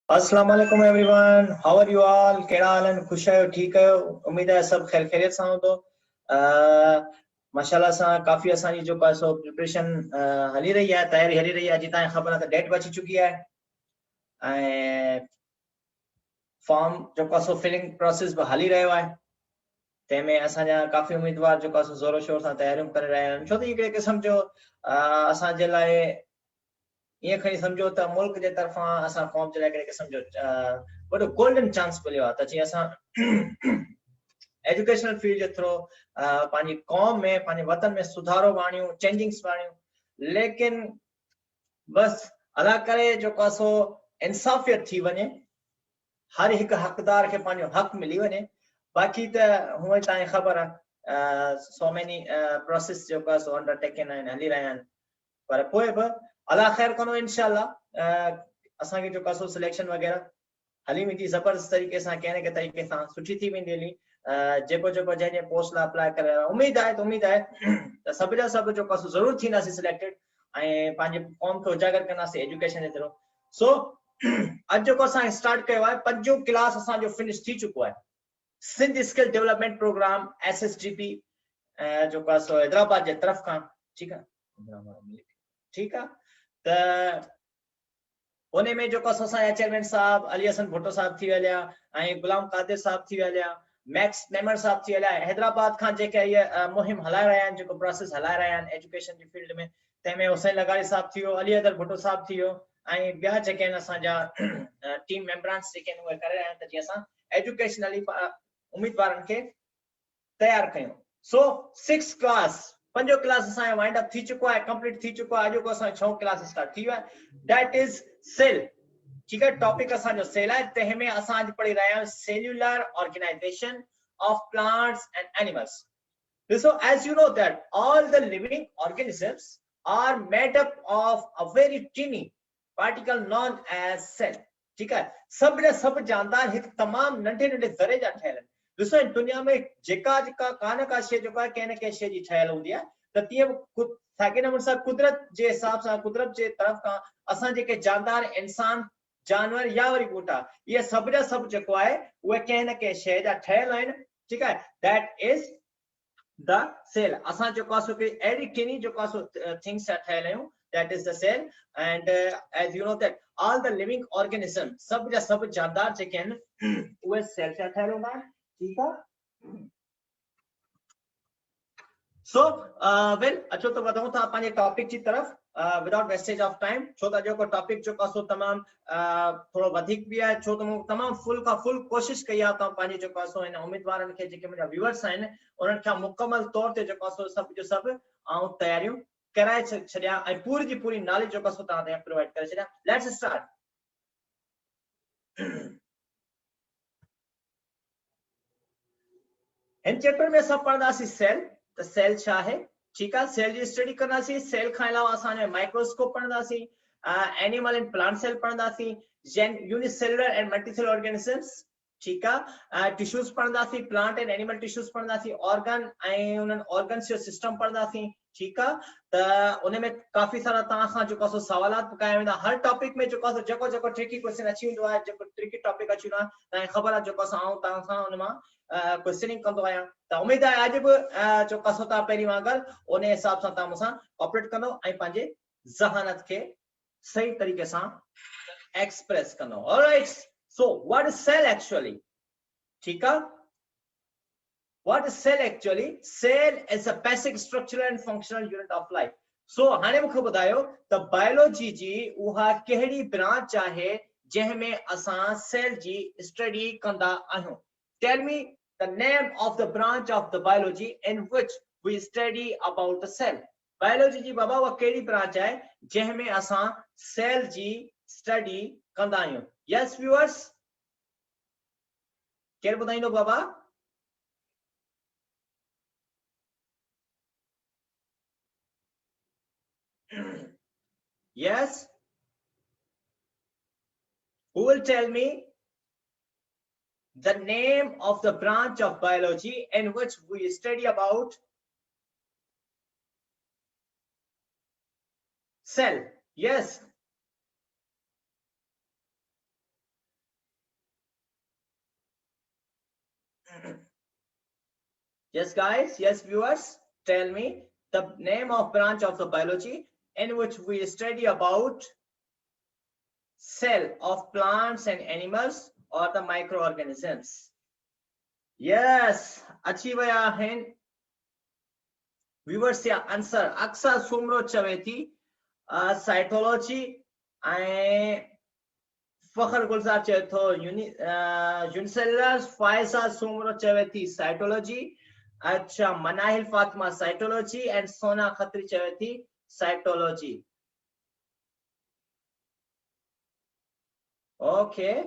अस्सलाम वालेकुम everyone, how are you all? कहिड़ा हाल आहिनि? ख़ुशि आहियो? ठीकु आहियो? उम्मीद आहे सभु ख़ैर ख़ैरियत सां हूंदो। माशाल्लाह सां काफ़ी असांजी जेको आहे सो प्रिपरेशन हली रही आहे, तयारी हली रही आहे। अॼु तव्हांखे ख़बर आहे त डेट बि अची चुकी आहे ऐं फॉर्म जेको आहे सो फिलिंग प्रोसेस बि हली रहियो आहे। तंहिंमें असांजा काफ़ी उम्मीदवार जेको आहे सो ज़ोरो शोर सां तयारियूं करे रहिया आहिनि, छो त हिकिड़े क़िस्म जो असांजे लाइ ये खणी समझो त मुल्क जे तरफां असां क़ौम जे लाइ हिकिड़े क़िस्म जो वॾो गोल्डन चांस मिलियो आहे त जीअं असां एजुकेशनल फील्ड जे थ्रू पंहिंजी क़ौम में, पंहिंजे वतन में सुधारो आणियूं, चेंजिंग्स आणियूं, लेकिन बस अदा करे जेको आहे सो इंसाफ़ियत थी वञे, हर हिकु हक़दार खे पंहिंजो हक़ मिली वञे। बाक़ी त हूअं तव्हांखे ख़बर आहे सो मेनी प्रोसेस जेको आहे सो अंडरटेकन आहिनि, हली रहिया आहिनि, पर पोइ बि अल्लाह ख़ैर कंदो इंशाअल्लाह। असांखे जेको आहे सो सिलेक्शन वग़ैरह हली वेंदी ज़बरदस्त तरीक़े सां, कंहिं न कंहिं तरीक़े सां सुठी थी वेंदी हली। जेको जेको जंहिं जंहिं पोस्ट लाइ अप्लाई करे उम्मीद आहे त सभ जा सभ जेको आहे ज़रूरु थींदासीं सिलेक्टेड ऐं पंहिंजे क़ौम खे उजागर कंदासीं एजुकेशन जे थ्रू। सो अॼु जेको असां स्टार्ट कयो आहे, 5 क्लास असांजो फिनिश थी चुको आहे। Sindh skill development programme SSDP जेको आहे सो हैदराबाद जे तरफ़ खां, ठीकु आहे ठीकु आहे। त उन में जेको असांजा चेयरमैन साहब अली हसन भुट्टो साहब थी विया ऐं गुलाम कादिर साहब थी विया, मैक्स नेमर साहब थी विया, हैदराबाद खां जेके इहे मुहिम हलाए रहिया आहिनि, जेको प्रोसेस हलाए रहिया आहिनि एजुकेशन जी फील्ड में, तंहिंमें हुसैन लगारी साहब थी वियो, अली अदर भुट्टो साहब थी वियो ऐं ॿिया जेके आहिनि असांजा टीम मेंबरांस जेके आहिनि उहे करे रहिया आहिनि त जीअं असां एजुकेशनली उम्मीदवारनि खे तयारु कयूं। सो 6 क्लास 5 क्लास असांजो वाइंड अप थी चुको आहे, कंप्लीट थी चुको आहे। अॼु को असांजो 6 क्लास स्टार्ट थी वियो आहे, दैट इज सेल। ठीकु आहे, टॉपिक असांजो सेल आहे। तंहिंमें असां अॼु पढ़ी रहिया आहियूं cellular organisation of plants and animals. So as you know that all the living organisms are made up of a very teeny particle known as cell। ठीक है, सब जा सब जानदार एक तमाम नंढे नंढे ज़रे जा ठहियल आहिनि। ॾिसो दुनिया में जेका जेका कान का शइ जेको आहे कंहिं न कंहिं शइ जी ठहियल हूंदी आहे, त तीअं साॻे नमूने सां कुदरत जे हिसाब सां, कुदरत जे तरफ़ खां असां जेके जानदार इंसान, जानवर या वरी ॿूटा, इहे सब जा सब जेको आहे उहे कंहिं न कंहिं शइ जा ठहियल आहिनि। ठीकु आहे, दैट इज the cell। असां जेको आहे सो कि अहिड़ी टिनी जेको आहे सो थिंग्स जा ठहियल आहियूं, that is the cell। and as you know that all the living organism, सब जा सब जानदार जेके आहिनि उहे सेल जा ठहियल हूंदा आहिनि। ठीकु आहे, सो वेल अचो त वधूं था पंहिंजे टॉपिक जी तरफ़ विदाउट वेस्टेज ऑफ टाइम, छो त जेको टॉपिक जेको आहे सो तमामु थोरो वधीक बि आहे, छो त मूं तमामु फुल खां फुल कोशिश कई आहे त पंहिंजे जेको आहे सो हिन उम्मीदवारनि खे, जेके मुंहिंजा व्यूअर्स आहिनि, उन्हनि खे मुकमल तौर ते जेको आहे सो सभु जो सभु ऐं तयारियूं कराए छॾिया ऐं पूरी जी पूरी नॉलेज जेको आहे सो तव्हां ते प्रोवाइड करे छॾिया। Let's start. हिन चैप्टर में असां पढ़ंदासीं सेल। त सेल छा आहे? ठीकु आहे, सेल जी स्टडी कंदासीं। सेल खां अलावा असांजो माइक्रोस्कोप पढ़ंदासीं, एनिमल एंड प्लांट सेल पढ़ंदासीं, यूनिसेलुलर एंड मल्टीसेलुलर ऑर्गेनिजम्स। ठीकु आहे, टिश्यूज पढ़ंदासीं, प्लांट एंड एनिमल टिश्यूज पढ़ंदासीं, ऑर्गन ऐं उन्हनि ऑर्गन्स जो सिस्टम पढ़ंदासीं। ठीकु आहे, त उन में काफ़ी सारा तव्हां खां जेको आहे सो सवालात कया वेंदा। हर टॉपिक में जेको आहे सो जेको जेको ट्रिकी क्वेश्चन अची वेंदो आहे, जेको ट्रिकी टॉपिक अची वेंदो आहे, तव्हांखे ख़बर आहे जेको असां तव्हां सां उन मां क्वेश्चनिंग कंदो आहियां। त उम्मीद आहे अॼु बि जेको आहे सो तव्हां पहिरीं वांगुरु उन हिसाब सां तव्हां मूंसां कोऑपरेट कंदो ऐं पंहिंजे ज़हानत खे सही तरीक़े सां एक्सप्रेस कंदो। Alright, so what is cell actually? ठीकु आहे, what is cell actually? Cell is a basic structural and functional unit of life। so हाणे मूंखे ॿुधायो त बायोलॉजी जी उहा कहिड़ी ब्रांच आहे जंहिंमें असां सेल जी स्टडी कंदा आहियूं। tell me the name of the branch of the biology in which we study about the cell। Biology जी बाबा उहा कहिड़ी ब्रांच आहे जंहिंमें असां सेल जी स्टडी कंदा आहियूं? yes viewers, केरु ॿुधाईंदो बाबा? yes, who will tell me the name of the branch of biology in which we study about cell? yes, Yes, guys. Yes, viewers. Tell me the name of branch of the biology in which we study about cell of plants and animals or the microorganisms. Yes, अच्छी वया हैं. Viewers या answer अक्सर सुमरो चवे थी cytology and फखर गुलजार चवे थो unicellular फायसा Soomro चवे थी cytology. अच्छा मनाहिल फातिमा cytology and सोना खत्री चवे थी cytology. Okay.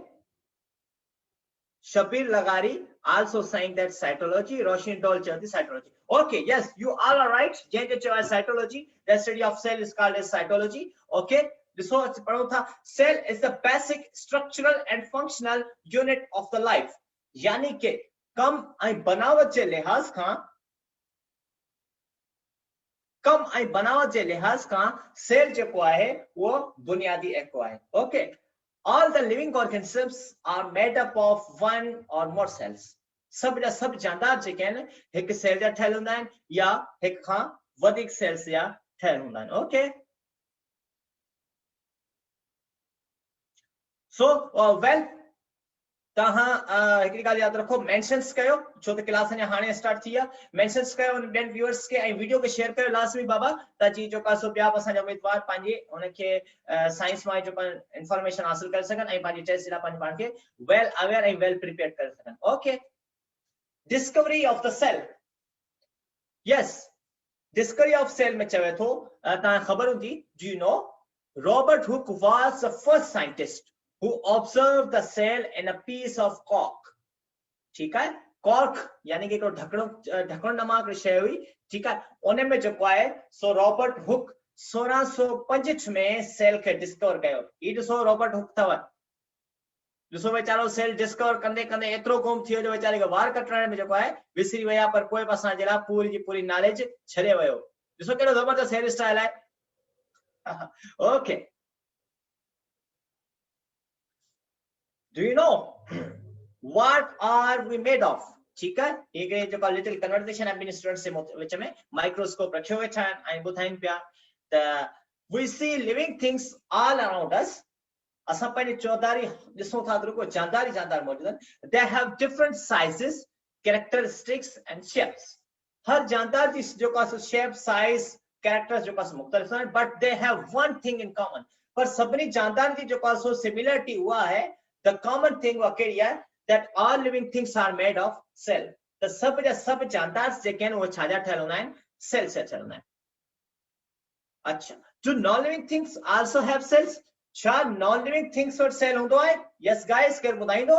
Shabir Lagari also saying that cytology. Roshin Dol Chawati cytology. Okay, yes, you all are right. Cytology, the study of cell is called as cytology. Okay, so cell is the basic structural and functional unit of the life. यानी के कम आई बनावट जे लिहाज का cell जेको आहे वो बुनियादी एको आहे. Okay. All the living organisms are made up of one or more cells. सब जानदार जेके आहिनि हिकु सेल जा ठहियल हूंदा आहिनि या हिकु खां वधीक सेल्स जा ठहियल हूंदा आहिनि. ओके, सो वेल तव्हां हिकिड़ी ॻाल्हि यादि रखो, मेंशन्स कयो छो त क्लास अञा हाणे स्टार्ट थी आहे. मेंशन्स कयो ॿियनि व्यूअर्स खे ऐं वीडियो खे शेयर कयो लाज़मी बाबा, ताकि जेका सो ॿिया असांजा उम्मीदवार पंहिंजे हुनखे साइंस मां जेका इंफॉर्मेशन हासिल करे सघनि ऐं पंहिंजी टेस्ट लाइ पंहिंजे पाण खे वेल अवेयर ऐं वेल प्रिपेयर करे सघनि. Okay, discovery of the cell. Yes, discovery of cell में चवे थो तव्हां ख़बर हूंदी, do you know Robert Hooke was the first scientist who observed the cell in a piece of cork. ठीक है, कॉर्क यानी कि ढकण नमा शय हुई. ठीक है, उन में जेको आहे सो रॉबर्ट हुक 1665 में सेल के डिस्कवर कयो. ई ॾिसो रॉबर्ट हुक अथव, ॾिसो वीचारो सेल डिस्कवर कंदे कंदे एतिरो गुम थी वियो जो वीचारे खे वार कटण में जेको आहे विसरी विया, पर कोई बि असांजे लाइ पूरी जी पूरी नॉलेज छॾे वियो. ॾिसो कहिड़ो ज़बरदस्त हेयर स्टाइल आहे. Okay, do you know what are we made of? ठीक है, ये जो लिटिल कन्वर्सेशन है स्टूडेंट से विच में माइक्रोस्कोप रखियो वेठा आहिनि ऐं ॿुधाइनि पिया त we see living things all around us. असां पंहिंजी चौधारी ॾिसूं था त रुको जानदार मौजूद आहिनि. they have different sizes, characteristics and shapes. हर जानदार जी जेको आहे शेप, साइज, कैरेक्टर्स जेको आहे मुख़्तलिफ़ आहिनि, but they have one thing in common. पर सभिनी जानदार जी जेको आहे सिमिलरिटी उहा आहे, the common thing wa kehdi hai, that all living things are made of cell. The sab जानदार जेके आहिनि उहे छा जा ठहियल हूंदा आहिनि, सेल से ठहियल हूंदा आहिनि. अच्छा, do non living things also have cells? छा non living things वटि सेल हूंदो आहे? Yes guys, केरु ॿुधाईंदो?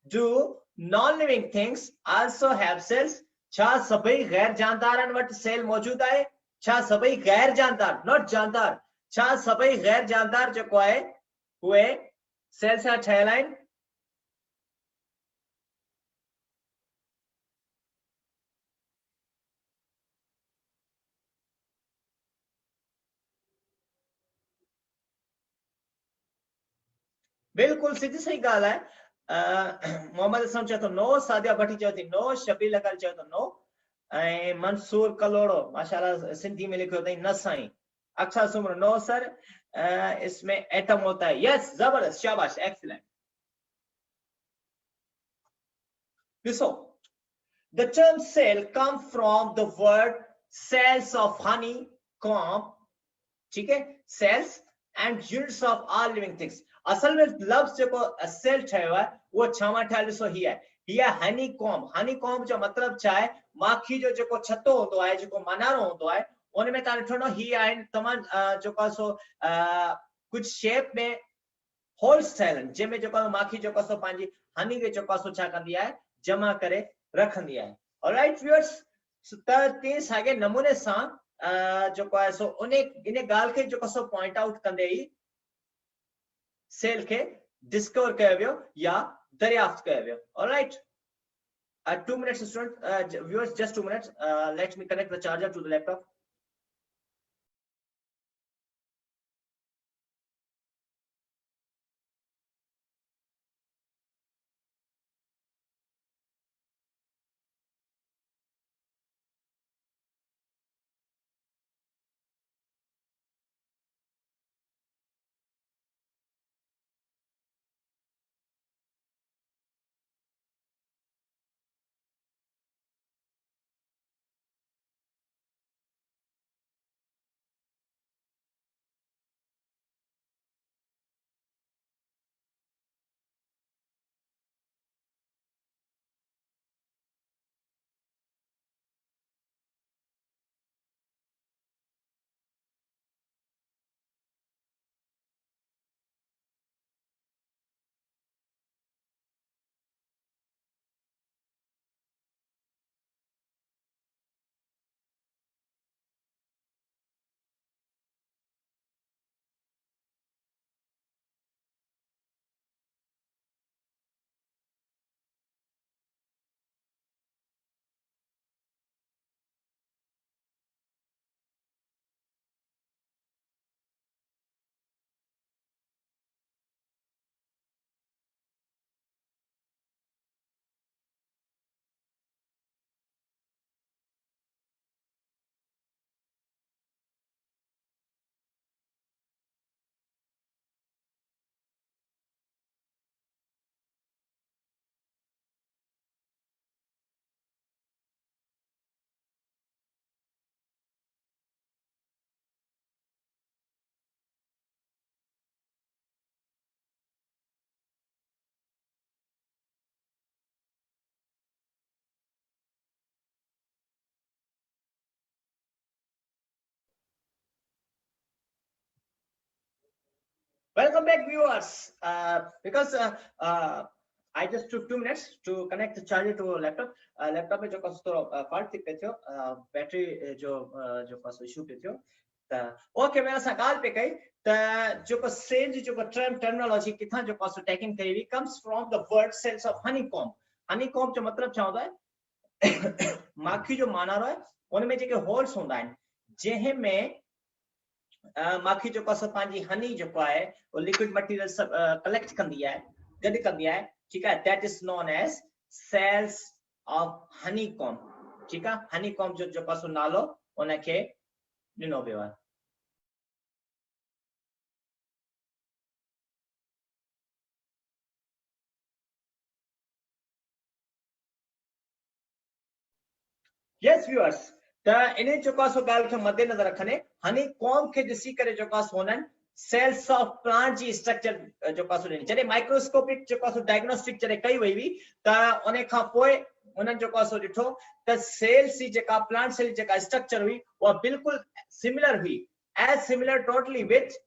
Do non living things also have cells? छा सभई गैर जानदारनि वटि सेल मौजूद आहे? छा सभई गैर जानदार, नॉट जानदार, छा सभई गैर जानदार जेको आहे उहे सेल सां ठहियल आहिनि? बिल्कुल सीधी सही ॻाल्हि आहे. मोहम्मद असलम चए थो नो, सादिया भट्टी चए थी नो, शबीर लकल चए थो नो, ऐं मंसूर कलोड़ो माशाल्लाह सिंधी में लिखियो अथई न साईं. अक्षर सुमर नो सर, इसमें एटम होता है. यस, जबरदस्त, शाबाश, एक्सीलेंट. ॾिसो, the term cell come from the word cells of honey comb. ठीक है, cells and units of all living things. असल में लफ्ज जेको सेल ठहियो आहे उहो छा मां ठहियल ॾिसो ही आहे, हीअ हनी कॉम्ब. हनी कॉम्ब जो मतिलबु छा आहे, माखी जो जेको छतो हूंदो आहे, जेको मनारो हूंदो आहे, उन में तव्हां ॾिठो न ही आहिनि तमामु जेको आहे सो कुझु शेप में होल्स ठहियल आहिनि, जंहिंमें जेको माखी जेको आहे सो पंहिंजी हनी खे जेको आहे सो छा कंदी आहे, जमा करे रखंदी आहे. ऑलराइट व्यूअर्स, त तीअं साॻे नमूने सां जेको आहे सो इन ॻाल्हि खे जेको सो पॉइंट आउट कंदे ई सेल के डिस्कवर कयो वियो या दरियाफ्त कयो वियो. Alright, 2 minutes student, viewers, just 2 minutes, let me connect the charger to the laptop. Welcome back, viewers. Because I just took 2 minutes to connect the charger to laptop. Laptop में जो कस तो fault थी पे थियो, बैटरी जो कस issue पे थियो. ता ओके मेरा सवाल पे कही ता जो कस सेल जो कस टर्मिनोलॉजी कितना जो कस टैकिंग करी हुई comes from the word cells of honeycomb. Honeycomb जो मतलब क्या होता है? माखी जो माना रहा है, उनमें जो के होल्स होता है, जेहे में माखी जो कस पांजी हनी जो है वो लिक्विड मटेरियल सब कलेक्ट कंदी है, गद कंदी है, ठीक है. That is known as cells of honeycomb, ठीक है. हनीकॉम्ब जो कस नालो उनके ॾिनो वियो आहे. Yes, viewers. त इने जो कासो गाल के मद्देनजर रखने हनी कॉम्ब के ॾिसी करे जो कास होनन सेल्स ऑफ प्लांट जी स्ट्रक्चर जो कासो ॾिनी जॾहिं माइक्रोस्कोपिक जो कासो डायग्नोस्टिक जॾहिं कई वई हुई त उन खां पोइ उन्हनि जो कासो ॾिठो त सेल्स जी जेका प्लांट सेल जेका स्ट्रक्चर हुई उहा बिल्कुल सिमिलर हुई, as similar totally with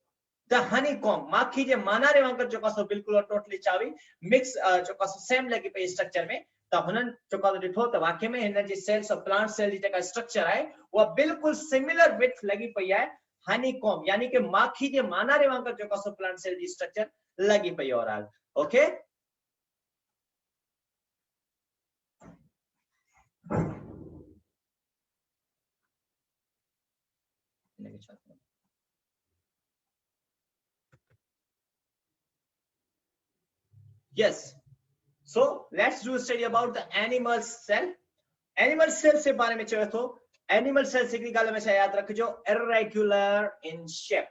the honeycomb. माखी जे मानारे वांगुरु जो कासो बिल्कुल टोटली चावी मिक्स जो कासो सेम लगी पई स्ट्रक्चर में. त हुननि जो कासो ॾिठो त वाकई में हिन जी सेल्स ऑफ प्लांट सेल जी जेका स्ट्रक्चर आहे उहा बिल्कुल सिमिलर विथ लगी पई आहे हनी कॉम्ब, यानी कि माखी जे मानारे वांगुरु जो कासो प्लांट सेल जी स्ट्रक्चर लगी पई overall. Okay, yes. So let's do a study about the animal cell. Animal cell से बारे में चलो तो animal cell से की गाल में याद रखो irregular in shape.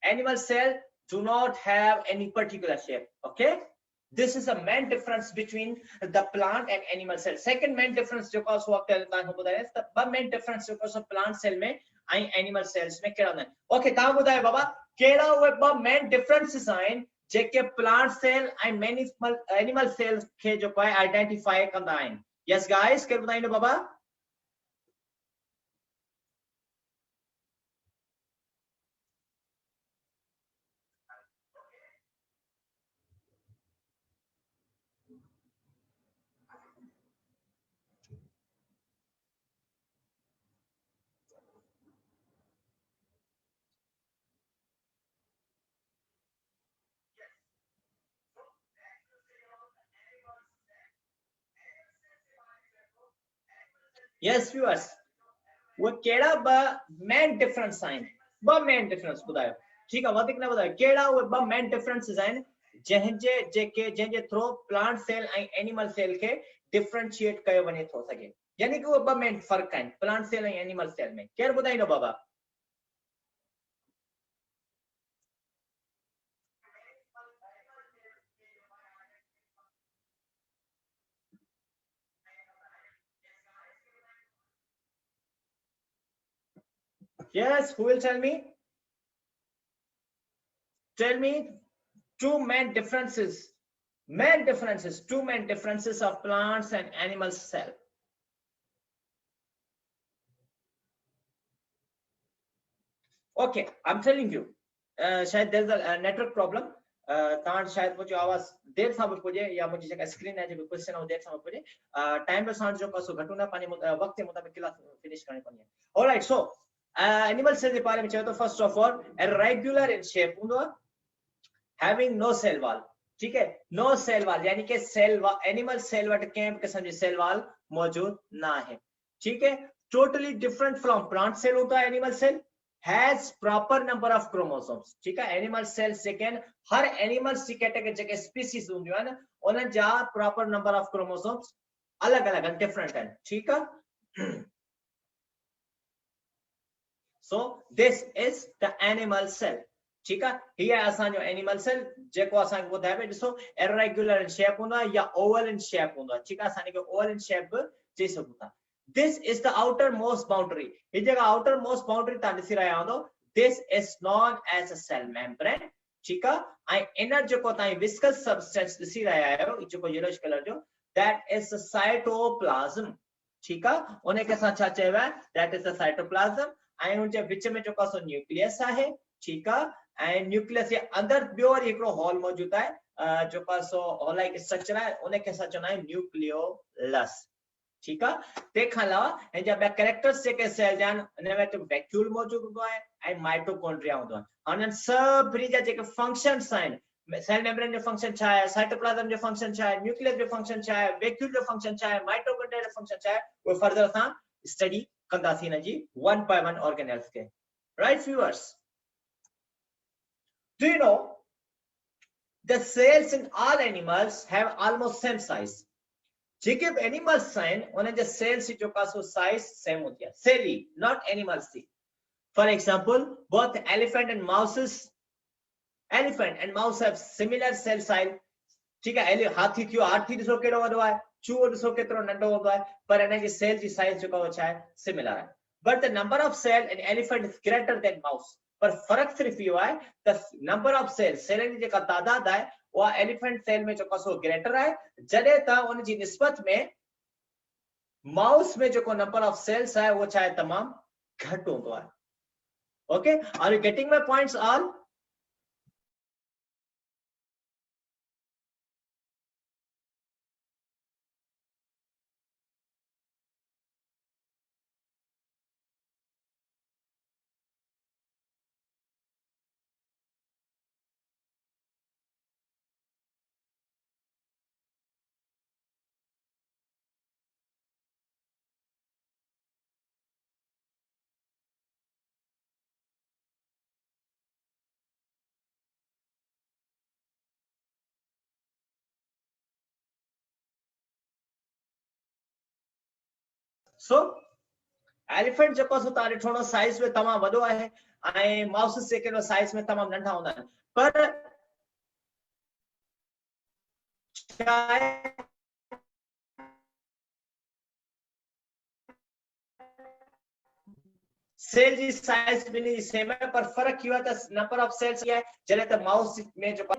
Animal cell do not have any particular shape. Okay, this is a main difference between the plant and animal cell. Second main difference जो कास वक्त तान को बताया त main difference जो कास plant cell में आई animal cells में केड़ा न. Okay, ता बताया बाबा केड़ा वो main differences आइन जेके plant cell and animal cell के जो कोई आइडेंटिफाई कंदा आइन. यस गाइस, के बताइनो बाबा. यस व्यूअर्स, वो केड़ा ब मेन डिफरेंस आइन, ब मेन डिफरेंस बुधायो, ठीक है. वधिक न बुधायो केड़ा वो ब मेन डिफरेंसेस आइन जंहिंजे जेके जंहिंजे थ्रू प्लांट सेल ऐं एनिमल सेल के डिफरेंशिएट कयो वञे थो सके, यानी कि वो ब मेन फर्क आइन प्लांट सेल ऐं एनिमल सेल में. केर बुधाइनो बाबा. Yes, who will tell me? Tell me two main differences. Two main differences of plants and animal cell. Okay, I'm telling you. शायद there's a network problem. तान शायद मुझे आवाज देर सां पुजे या मुझे जेका स्क्रीन है जो क्वेश्चन है देर सां पुजे. टाइम पे सां जो कसो घटो ना पानी वक्त के मुताबिक क्लास फिनिश करनी पड़ी है. ऑलराइट, सो एनिमल सेल के बारे में चलो तो first of all regular in shape हुंदो, हैविंग नो सेल वॉल. ठीक है, नो सेल वॉल यानी कि सेल एनिमल सेल वट कंहिं बि क़िस्म जी सेल वॉल मौजूद ना है. ठीक है, totally different from plant cell होता है. Animal cell has proper number of chromosomes. ठीक है, एनिमल सेल्स जेके हर एनिमल्स जी कैटेगरी जेके स्पीसीज हुंदियूं आहिनि उन्हनि जा प्रॉपर नंबर ऑफ क्रोमोसोम्स अलग अलग आहिनि, डिफरेंट आहिनि. ठीक है, so this is the animal cell. ठीक है, ये असांजो एनिमल सेल जेको असां के बुधाए ॾिसो इरेगुलर इन शेप हुंदो या ओवल इन शेप हुंदो. ठीक है, असां के ओवल इन शेप भी चई सघूं था. This is the outermost boundary. ये जगह outermost boundary ता ॾिसी रहिया हूंदो. This is known as a cell membrane. ठीक है, ऐं इनर जेको ताई विस्कस सब्सटेंस ॾिसी रहिया आहियो जेको येलोइश कलर जो, that is the cytoplasm. ठीक है, उन के साथ छा चयो है, that is the cytoplasm. ऐं उन जे विच में जेको सो न्यूक्लियस आहे. ठीक है, ऐं न्यूक्लियस जे अंदर ॿियो वरी हिकिड़ो हॉल मौजूद आहे जेको सो हॉलाइक स्ट्रक्चर आहे, उनखे असां चवंदा आहियूं न्यूक्लियोलस। ठीक है, तंहिंखां अलावा हिन जा ॿिया कैरेक्टर्स जेके सेल जा आहिनि, हिन में वैक्यूल मौजूद हूंदो आहे ऐं माइटोकॉन्ड्रिया हूंदो आहे। हाणे सभिनी जा जेके फंक्शन्स आहिनि, सेल मेम्ब्रेन जो फंक्शन छा आहे, साइटोप्लाज्म जो फंक्शन छा आहे, न्यूक्लियस जो फंक्शन छा आहे, वैक्यूल जो फंक्शन छा आहे, माइटोकॉन्ड्रिया जो फंक्शन छा आहे, वो फर्दर असां स्टडी कंदासीं हिन जी वन बाय वन ऑर्गेनेल्स के। Right viewers, do you no the cells in all animals have almost same size? जेके भी एनिमल्स आहिनि उन्हनि जे सेल्स जी जेका सो साइज सेम हूंदी आहे, सेली नॉट एनिमल्स जी। For example both elephant and mouse have similar cell size। ठीक है, हाथी थियो, हाथी ॾिसो केॾो वॾो आहे, चूहो ॾिसो केतिरो नंढो हूंदो आहे, पर हिन जी सेल जी साइज जेका छा आहे, सिमिलर आहे। But the number of cell in elephant is greater than mouse. पर फर्क सिर्फ इहो आहे त नंबर ऑफ सेल जी जेका तादाद आहे उहा एलिफेंट सेल में जेको सो ग्रेटर आहे, जॾहिं त उन जी निस्बत में माउस में जेको नंबर ऑफ सेल्स आहे उहो छा आहे, तमामु घटि हूंदो आहे। Okay, are you getting my points all? So elephant जेको सो तव्हां ॾिठो न साइज में तमामु वॾो आहे ऐं माउस जेके साइज में तमामु नंढा हूंदा आहिनि, पर सेल जी साइज ॿिन्ही जी सेम है, पर फर्क इहो आहे त नंबर ऑफ सेल्स आहे, जॾहिं त माउस में जेको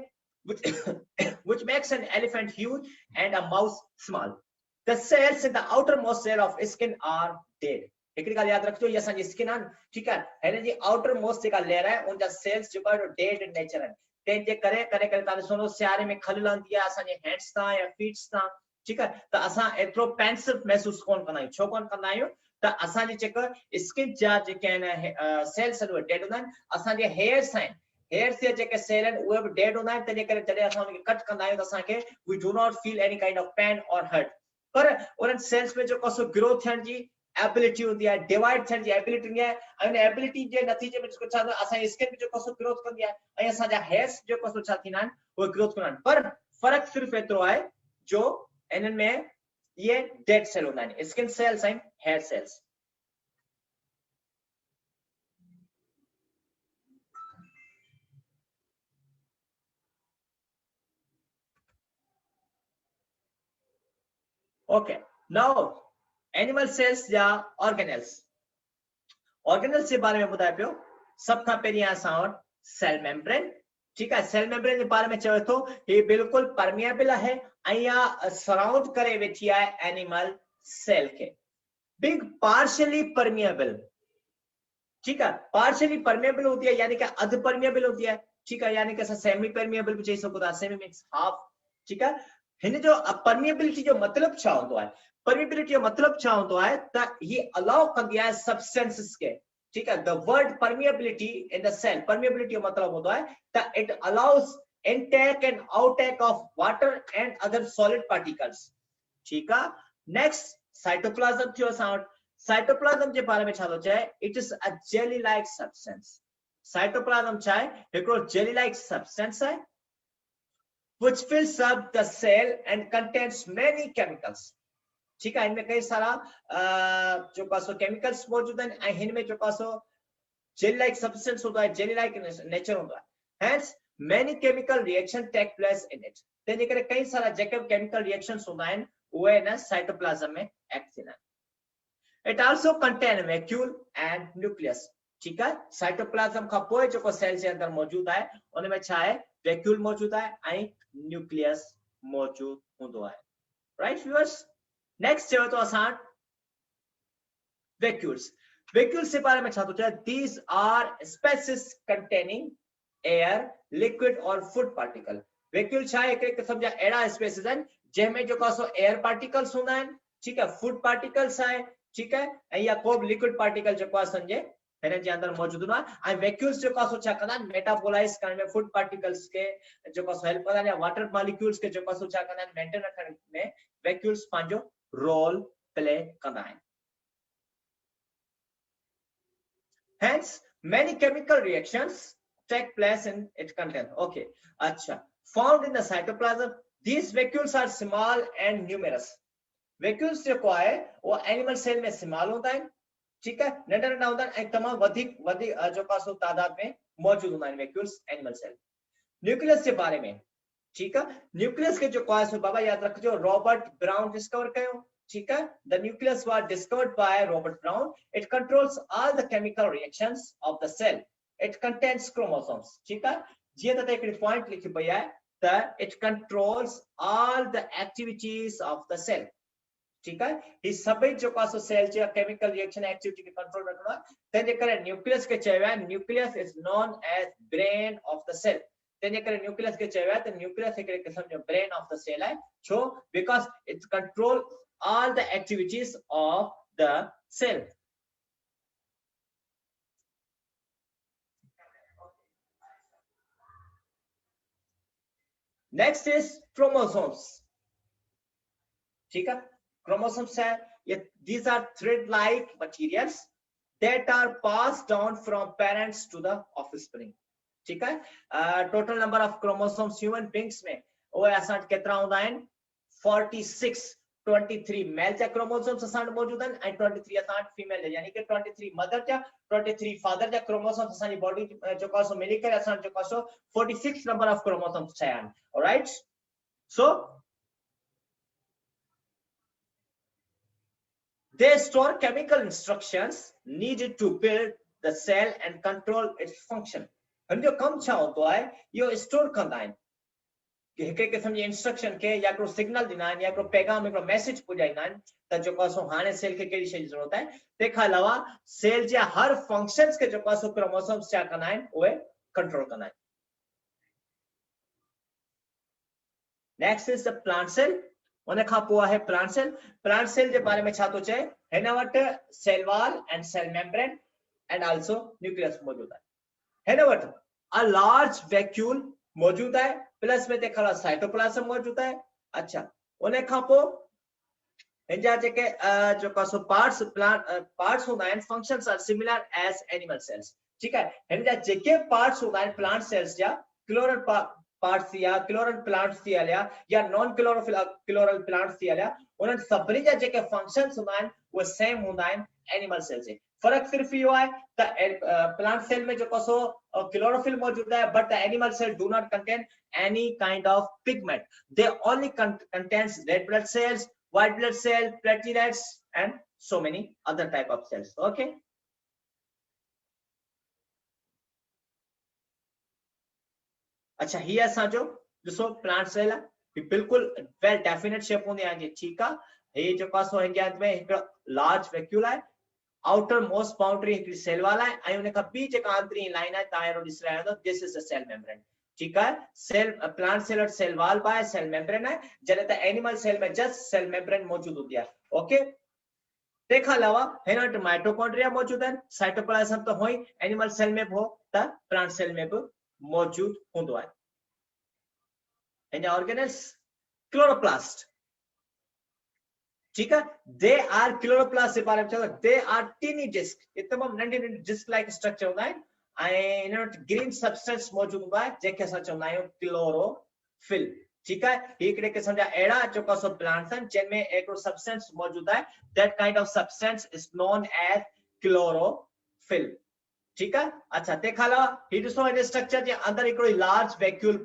which makes an elephant huge and a mouse small. The cells in the outermost layer of skin are dead. हिकिड़ी ॻाल्हि यादि रखिजो, ये असांजी स्किन आहे, ठीकु आहे, हिन जी आउटर मोस्ट जेका लेयर आहे उन जा सेल्स जेको आहे डेड इन नेचर आहिनि। तंहिंजे करे करे करे तव्हां ॾिसो सियारे में खल लहंदी आहे असांजे हैंड्स तां या फीट्स तां, ठीकु आहे, त असां एतिरो पेंसिव महसूस कोन कंदा आहियूं। छो कोन कंदा आहियूं त असांजी जेका स्किन जा जेके आहिनि सेल्स आहिनि उहे डेड हूंदा आहिनि। असांजे हेयर्स आहिनि, हेयर्स जे जेके सेल आहिनि उहे बि डेड हूंदा आहिनि, तंहिंजे करे जॾहिं असां उनखे कट कंदा आहियूं त असांखे we do not feel any kind of pain और हर्ट। पर उन्हनि सेल्स में जेको सो ग्रो थियण जी एबिलिटी हूंदी आहे, डिवाइड थियण जी एबिलिटी हूंदी आहे, ऐं उन एबिलिटी जे नतीजे में जेको छा असांजी स्किन बि जेको सो ग्रोथ कंदी आहे ऐं असांजा हेयर्स जेको सो छा थींदा आहिनि उहे ग्रोथ कंदा आहिनि। पर फर्क सिर्फ एतिरो आहे जो इन्हनि में ये डेड सेल हूंदा आहिनि, स्किन सेल्स आहिनि, hair cells. Okay, now animal cells या organelles। organelles जे बारे में ॿुधाए पियो, सभ खां पहिरीं असां वटि सेल मेम्ब्रेन। ठीक है, सेल मेम्ब्रेन जे बारे में चवे थो ये बिल्कुल परमिएबल है ऐं या सराउंड करे वेठी आहे एनिमल सेल के। बिग पार्शियली परमिएबल, ठीक है, पार्शियली परमिएबल होती है यानी कि अध परमिएबल होती है, ठीक है, यानी कि असां सेमी परमिएबल भी चई सघूं था, सेमी मीन्स हाफ। ठीक है, हिन जो परमिएबिलिटी जो मतलब छा हूंदो आहे? परमिएबिलिटी जो मतलब छा हूंदो आहे त ही अलाउ कंदी आहे सब्सटेंसेस के। ठीक है, the word permeability in the cell, permeability जो मतलब होंदो आहे त it allows intake and outtake of water and other solid particles. ठीक है, नेक्स्ट साइटोप्लाज्म थियो असां वटि। साइटोप्लाज्म जे बारे में छा थो चए? It is a jelly like substance. Cytoplasm छा आहे? हिकिड़ो जेली लाइक सब्सटेंस आहे which fills up the cell and contains many chemicals। ठीक है, इनमें कई सारा जो कासो केमिकल्स मौजूद हैं ऐं हिन में जो कासो जेली लाइक सब्सटेंस होता है, जेली लाइक नेचर होता है। hence many chemical reaction take place in it। तंहिंजे करे कई सारा जेके केमिकल रिएक्शंस हूंदा आहिनि उहे इन साइटोप्लाज्म में एक्ट थींदा आहिनि। it also contain vacuole and nucleus। ठीक है, साइटोप्लाज्म का पोइ जेको सेल जे अंदर मौजूद आहे उन में छा आहे? वैक्यूल मौजूद आहे ऐं न्यूक्लियस मौजूद हूंदो आहे। राइट व्यूअर्स, नेक्स्ट चयो तो असां वैक्यूल्स। वैक्यूल्स के बारे में छा तो चए? These are spaces containing air liquid और फूड पार्टिकल। वैक्यूल छा है हिकिड़े क़िस्म जा अहिड़ा स्पेसिस आहिनि जंहिंमें जेको आहे सो एयर पार्टिकल्स हूंदा आहिनि, ठीकु आहे, फूड पार्टिकल्स आहे, ठीकु आहे, ऐं या को बि लिक्विड पार्टिकल जेको आहे सम्झे हिन जे अंदरि मौजूदु हूंदो आहे। ऐं वैक्यूल्स जेको आहे सो छा कंदा आहिनि मेटाबोलाइज़ करण में फूड पार्टिकल्स खे जेको आहे सो हेल्प कंदा आहिनि, या वाटर मॉलिक्यूल्स खे जेको आहे सो छा कंदा आहिनि मेंटेन रखण में वैक्यूल्स पंहिंजो रोल प्ले कंदा आहिनि। Hence, many chemical reactions take place in its content. Okay, acha. Found in the cytoplasm, these vacuoles are small and numerous. Vacuoles जो को है वो एनिमल सेल में इस्तेमाल होता है, ठीक है, नंढा नंढा होता है, एक तमाम वधिक जो कासो तादाद में मौजूद होता है vacuoles एनिमल सेल। न्यूक्लियस के बारे में, ठीक है, न्यूक्लियस के जो को बाबा याद रखो, रॉबर्ट ब्राउन डिस्कवर कयो, ठीक है, the nucleus was discovered by Robert Brown. It controls all the chemical reactions of the cell. It contains chromosomes, ठीक है, जी तो एक पॉइंट लिखी पई है that it controls all the activities of the cell, ठीक है, ही सभी जो कासो सेल जे केमिकल रिएक्शन एक्टिविटी के कंट्रोल रखना है। ते करे न्यूक्लियस के चयो है, nucleus is known as brain of the cell. ते करे न्यूक्लियस के चयो है त न्यूक्लियस एक किस्म जो ब्रेन ऑफ द सेल है, छो because it control all the activities of the cell. Next is chromosomes, ठीक है, chromosomes है ये, these are thread-like materials that are passed down from parents to the offspring, ठीक है। total number of chromosomes human beings में वो असां केतिरा हूंदा आहिनि 46, 23 मेल जा क्रोमोसोम्स असां वटि मौजूद आहिनि ऐं 23 असां वटि फीमेल जा, यानी कि 23 मदर जा 23 फादर जा क्रोमोसोम्स असांजी बॉडी जेको आहे सो मिली करे असां जेको आहे सो 46 नंबर ऑफ क्रोमोसोम्स ठहिया आहिनि। Alright, so they store chemical instructions needed to build the cell and control its function। हिन जो कम छा होतो आहे, इहो स्टोर कंदा आहिनि कि हिकड़े किस्म जी इंस्ट्रक्शन के या को सिग्नल दिना आहिनि या को पैगाम हिकड़ो मैसेज पुॼाईंदा आहिनि त जेको आहे सो हाणे सेल खे कहिड़ी शइ जी ज़रूरत आहे। तंहिंखां अलावा सेल जे हर फंक्शन्स के जेको आहे सो क्रोमोसोम्स छा कंदा आहिनि, उहे कंट्रोल कंदा आहिनि। Next is the plant cell. उन खां पोइ आहे प्लांट सेल। प्लांट सेल जे बारे में छा थो चए, हिन वटि cell wall and cell membrane and also nucleus मौजूद आहे। हिन वटि अ लार्ज वैक्यूल मौजूद है, प्लस में देखा साइटोप्लाज्म मौजूद है। अच्छा, उन खां पोइ हिन जा जेके जो कासो पार्ट्स पार्ट्स होंदा आहिनि, functions are similar as animal cells, ठीक है। हिन जा जेके पार्ट्स होंदा आहिनि प्लांट सेल्स जा, क्लोरल पार्ट्स या क्लोरल प्लांट्स थी हलिया या नॉन क्लोरल प्लांट्स थी हलिया, उन्हनि सभिनी जा जेके फंक्शंस होंदा आहिनि उहे सेम होंदा आहिनि एनिमल सेल से। फर्क सिर्फ इहो आहे त प्लांट सेल में जो कसो क्लोरोफिल मौजूद है, but the animal cell do not contain any kind of pigment. They only contains red blood cells, white blood cell, platelets and so many other type of cells. Okay, अच्छा ही असांजो ॾिसो plant cell आहे, ही बिल्कुल well definite shape हूंदी आहे, ठीक आहे। हे जेको आहे हिन जे अंदर में हिकड़ो लार्ज वैक्यूल आहे, आउटर मोस्ट बाउंड्री हिकड़ी सेल वाल आहे ऐं उन खां ॿी जेका आंतरी लाइन आहे तव्हां अहिड़ो ॾिसी रहिया आहियो, this is the cell membrane, ठीक आहे। सेल प्लांट सेल वटि सेल वाल आहे, सेल मेम्ब्रेन आहे, जॾहिं त एनिमल सेल में जस्ट सेल मेम्ब्रेन मौजूद हूंदी आहे। ओके, तंहिंखां अलावा हिन वटि माइटोकॉन्ड्रिया मौजूद आहिनि, साइटोप्लाज्म त हो ई एनिमल सेल में बि हो त प्लांट सेल में बि मौजूद हूंदो आहे। हिन जा ऑर्गेनेल्स क्लोरोप्लास्ट, ठीक है, दे आर क्लोरोप्लास्ट जे बारे में चयो, दे आर टीनी डिस्क, ये तमाम नंढी नंढी डिस्क लाइक स्ट्रक्चर होता है ऐं इन वटि ग्रीन सब्सटेंस मौजूद होता है जंहिंखे असां चवंदा आहियूं क्लोरोफिल, ठीक है। हिकिड़े क़िस्म जा अहिड़ा जेको सो प्लांट्स आहिनि जिनमें हिकिड़ो सब्सटेंस मौजूद आहे, that kind of substance is known as chlorophyll, ठीक है। अच्छा, तंहिंखां अलावा ही ॾिसो हिन स्ट्रक्चर जे अंदरि हिकिड़ो लार्ज वैक्यूल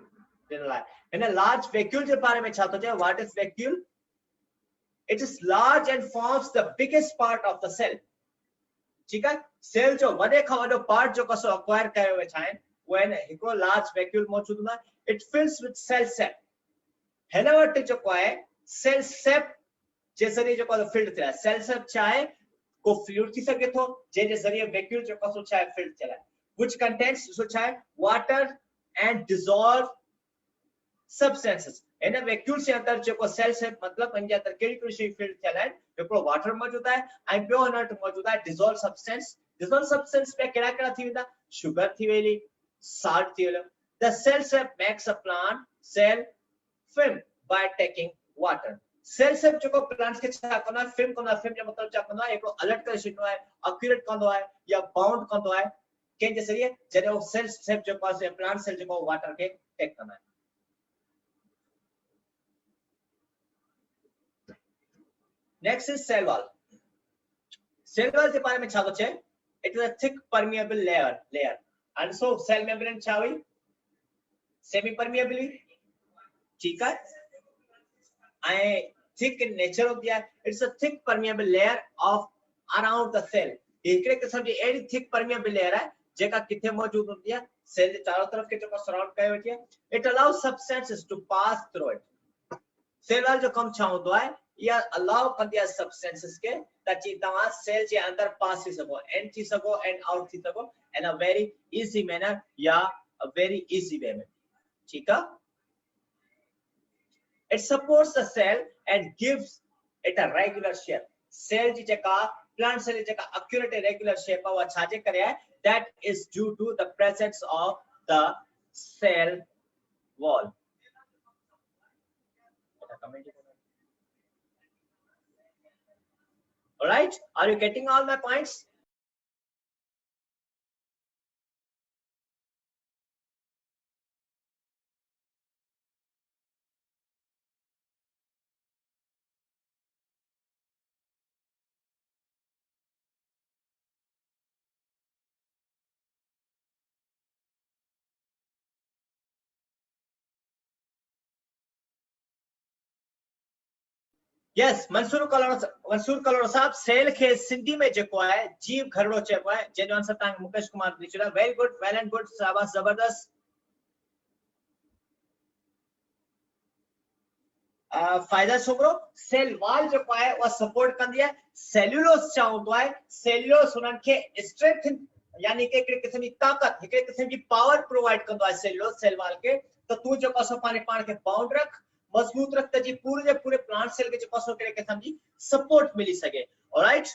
ॾिनल आहे। हिन लार्ज वैक्यूल जे बारे में छा थो चए, what is vacuole? It is large and forms the biggest part of the cell, ठीक है। सेल जो वडे खां वडो पार्ट जो कसो अक्वायर कयो वेठा आहिनि when हिकिड़ो लार्ज वैक्यूल मौजूद हूंदो आहे, it fills with cell sap। हिन वटि जेको आहे सेल सेप जे ज़रिए जेको आहे फिल्ड थियल आहे। सेल सेप छा आहे, को फ्लूइड थी सघे थो जंहिंजे ज़रिए वैक्यूल जेको सो छा आहे फिल्ड थियल आहे, which contains सो छा आहे water and dissolve substances. In vacuoles जे अंदर जेको सेल्स है मतलब इन जे अंदर कहिड़ी कहिड़ी शयूं फील्ड थियल आहिनि हिकिड़ो वाटर मौजूद आहे ऐं ॿियो इनर्ट मौजूद आहे डिसॉल्व सब्सटेंस में कहिड़ा कहिड़ा थी वेंदा शुगर थी वेंदी salt थी वेंदो the cell sap makes a plant cell film by taking water cell sap जेको प्लांट्स के छा कंदो आहे फिल्म कंदो आहे फिल्म जो मतलब छा कंदो आहे हिकिड़ो अलर्ट करे छॾींदो आहे एक्यूरेट कंदो आहे या बाउंड कंदो आहे कंहिं जे ज़रिए जॾहिं उहो सेल सप जेको आहे प्लांट सेल जेको वाटर खे टेक कंदा आहिनि Next is cell wall. Cell wall के बारे में छा कुछ है? It is a thick permeable layer. And so cell membrane छा हुई? Semi permeable. ठीक है? ऐं thick in nature होती है. It's a thick permeable layer of around the cell. हिकिड़े किस्म जी अहिड़ी thick permeable layer है जेका किथे मौजूद होती है सेल जे चारों तरफ के जेको सराउंड कयो वेठी है. It allows substances to pass through it. Cell wall जो कम छा होतो है या अलाउ कंदी आहे सब्सटेंसेस के ताकि तव्हां सेल जे अंदर पास थी सघो एंड थी सघो एंड आउट थी सघो in a very easy manner या अ वेरी इजी वे में ठीक है it supports the cell and gives it a regular shape cell जी जेका प्लांट सेल जेका एक्यूरेट रेगुलर शेप आहे छा जे करे आहे that is due to the presence of the cell wall All right, are you getting all my points? Yes, Mansoor Kalora साहब cell खे सिंधी में जेको आहे जीव घरड़ो चइबो आहे जंहिंजो आंसर तव्हांखे मुकेश कुमार ॾेई छॾियो very good well and good शाबाश जबरदस्त फायदा छोकरो सेल वॉल जेको आहे उहा सपोर्ट कंदी आहे सेल्यूलोस छा हूंदो आहे सेल्यूलोस उन्हनि खे स्ट्रेंथ यानी कि हिकिड़े क़िस्म जी ताक़त हिकिड़े क़िस्म जी पावर प्रोवाइड कंदो आहे सेल्यूलोस सेल वॉल खे त तूं जेको आहे पंहिंजे पाण खे बाउंड रख मजबूत रख त जी पूरे जे पूरे प्लांट सेल के जेको कहिड़े क़िस्म जी सपोर्ट मिली सके alright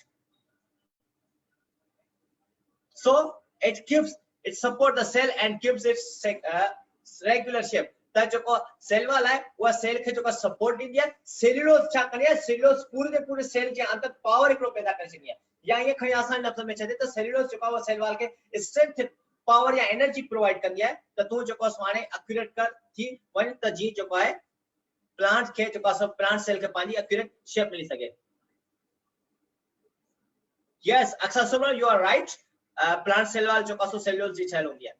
so it support the cell and gives it regular shape त जेको सेल वॉल आहे उहा सेल खे जेको सपोर्ट ॾींदी आहे सेल्यूलोस छा कंदी आहे सेल्यूलोस पूरे जे पूरे सेल जे अंदर पावर हिकिड़ो पैदा करे छॾींदी आहे या ईअं खणी आसान लफ़्ज़ में चए त सेल्यूलोस जेको आहे सेल वॉल खे स्ट्रेंथ पावर या एनर्जी प्रोवाइड कंदी आहे त तूं जेको हाणे एक्यूरेट कर थी वञ त जी जेको आहे प्लांट के जेको सब प्लांट सेल के पानी एक्यूरेट शेप मिली सके यस अक्सर सुनो you are right plant cell wall जो कसो सेल्यूलोज जी छल होंदी है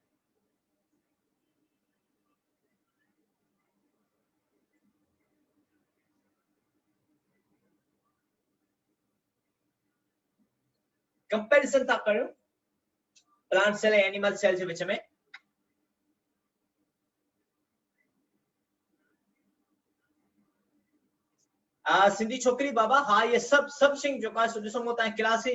कंपैरिजन था करो प्लांट सेल ऐं एनिमल सेल जे विच में सिंधी छोकरी बाबा हाँ ये सब शयूं जो ॾिसो मूं तव्हां क्लास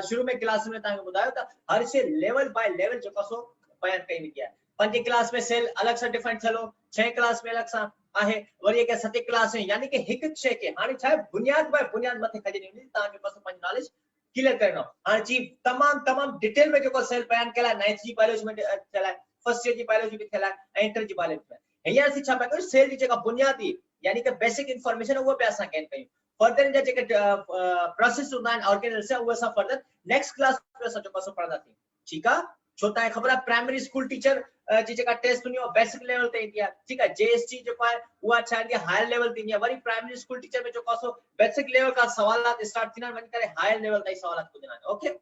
शुरू में क्लास में तव्हांखे ॿुधायो त हर शइ लेवल बाय लेवल जेको सो बयान कई वेंदी आहे 5 क्लास में सेल अलग सां डिफाइन थियलो 6 क्लास में अलग सां आहे वरी के 7 क्लास में यानी कि हिक शइ के हाणे छा बुनियाद बाय बुनियाद मथे खॼणी वेंदी तव्हांखे बस पंहिंजो नॉलेज क्लियर करणो हाणे जी तमाम डिटेल में जेको सेल बयान कयला 9th जी बायोलॉजी में थियल आहे फर्स्ट ईयर जी बायोलॉजी में थियल आहे इंटर जी बायोलॉजी में हींअर असीं छा पिया कयूं सेल जी जेका बुनियादी यानी कि बेसिक इंफॉर्मेशन वो पे असां कैन कयूं फर्दर जा जेके प्रोसेस होता है ऑर्गेनल से वो असां फर्दर नेक्स्ट क्लास पे असां जो कसो पढ़ंदा थी ठीक है छो ता खबर है प्राइमरी स्कूल टीचर जी जेका टेस्ट हुनी वो बेसिक लेवल ते ईंदी आहे ठीक है जेएसटी जो है वो अच्छा है हायर लेवल ते ईंदी आहे वरी प्राइमरी स्कूल टीचर में जो कसो बेसिक लेवल का सवालात स्टार्ट थीना वनी करे हायर लेवल ताईं सवालात पुॼना ओके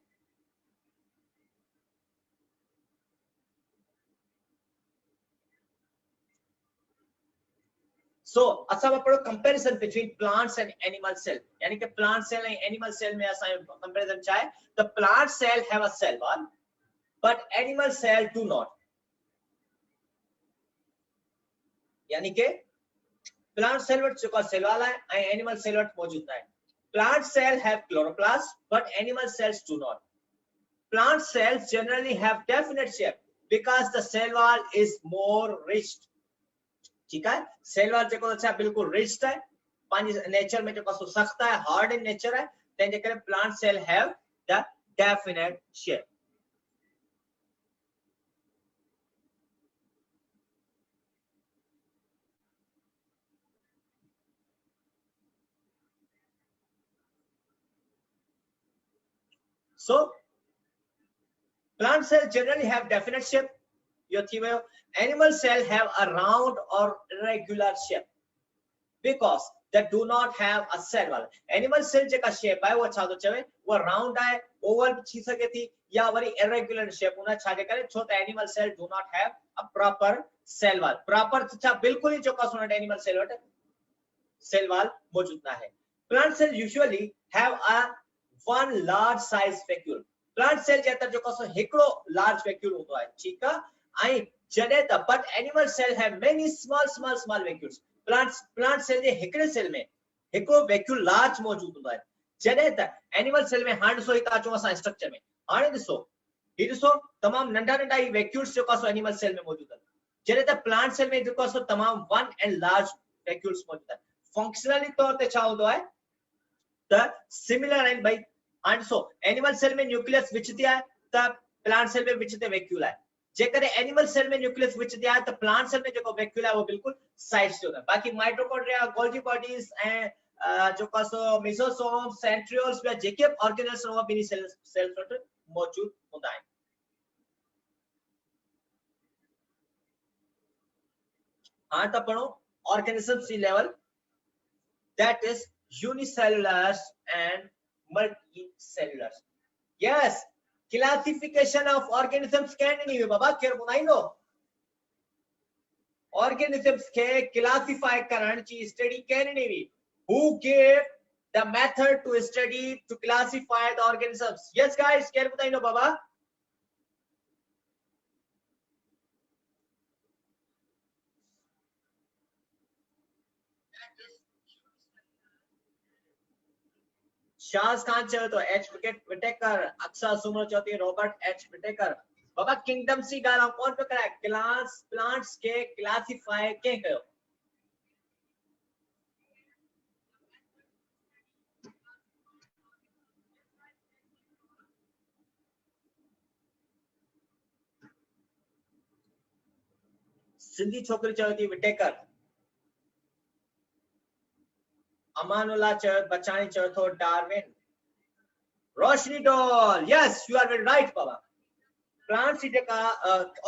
So, असां पढ़ो comparison between plants and animal cell. यानी कि plant cell and animal cell में असां comparison चाहे the plant cell have a cell wall, but animal cell do not. यानी कि plant cell वट जेको cell wall है ऐं animal cell वट मौजूद है. Plant cell have chloroplast, but animal cells do not. Plant cells generally have definite shape. because the cell wall is more rich. ठीक है, cell wall जेको अच्छा बिल्कुल रिच है, पानी नेचर में जेको सख्त है, हार्ड इन नेचर है, तंहिंजे करे plant cell have the definite shape. So plant cell generally have definite shape. Animal cell have a round or irregular shape because they do not have a cell wall. Animal cell जेका shape है वो छा तो चवे वो round है, oval थी सके थी या वरी irregular shape उन्हें छा करे छो तो animal cell do not have a proper cell wall. Proper छा बिल्कुल ही जो का सुना animal cell वटे cell wall मौजूद ना है. Plant cell usually have a one large size vacuole. Plant cell जेतर जो का सो हिकड़ो large vacuole होतो है, ठीक है? आई जडे त but animal cell have many small vacuoles. Plant cell जे हिकड़े cell में हिकड़ो vacuole large मौजूद होतो है. जडे त animal cell में हांड सो हिता चो असा स्ट्रक्चर में हाणे ॾिसो तमाम नंढा नंढा ही vacuoles जो का सो animal cell में मौजूद है. जडे त plant cell में जो का सो तमाम one and large vacuoles मौजूद है. फंक्शनली तौर ते छा होतो है त सिमिलर आइन भाई. एंड सो एनिमल सेल में न्यूक्लियस विच दिया है त प्लांट सेल में विच ते वैक्यूल है. जेकर एनिमल सेल में न्यूक्लियस विच दिया है त प्लांट सेल में जो वैक्यूल है वो बिल्कुल साइड्स जो है. बाकी माइटोकॉन्ड्रिया, गोल्गी बॉडीज एंड जो का सो मेसोसोम, सेंट्रियोल्स या जेके ऑर्गेनेल्स वो बिनी सेल्स वट मौजूद होता है. हां त पढ़ो ऑर्गेनिजम्स सी level that is unicellulars and multicellulars. Yes, classification of organisms can नहीं हुई बाबा, केर बुनाई लो. Organisms के classify करण ची study can नहीं हुई. Who gave the method to study to classify the organisms? Yes guys, केर बुनाई लो बाबा. शाज खान चयो तो एच विटेकर, अक्सर सुमर चौथी रॉबर्ट एच विटेकर. बाबा किंगडम सी गाला कौन पे कराए क्लास प्लांट्स के क्लासिफाई के कयो. सिंधी छोकरी चयो थी विटेकर. अमानुल्लाह चयो, बचानी चयो तो डार्विन. रोशनी डॉल, yes you are very right बाबा. प्लांट्स जेका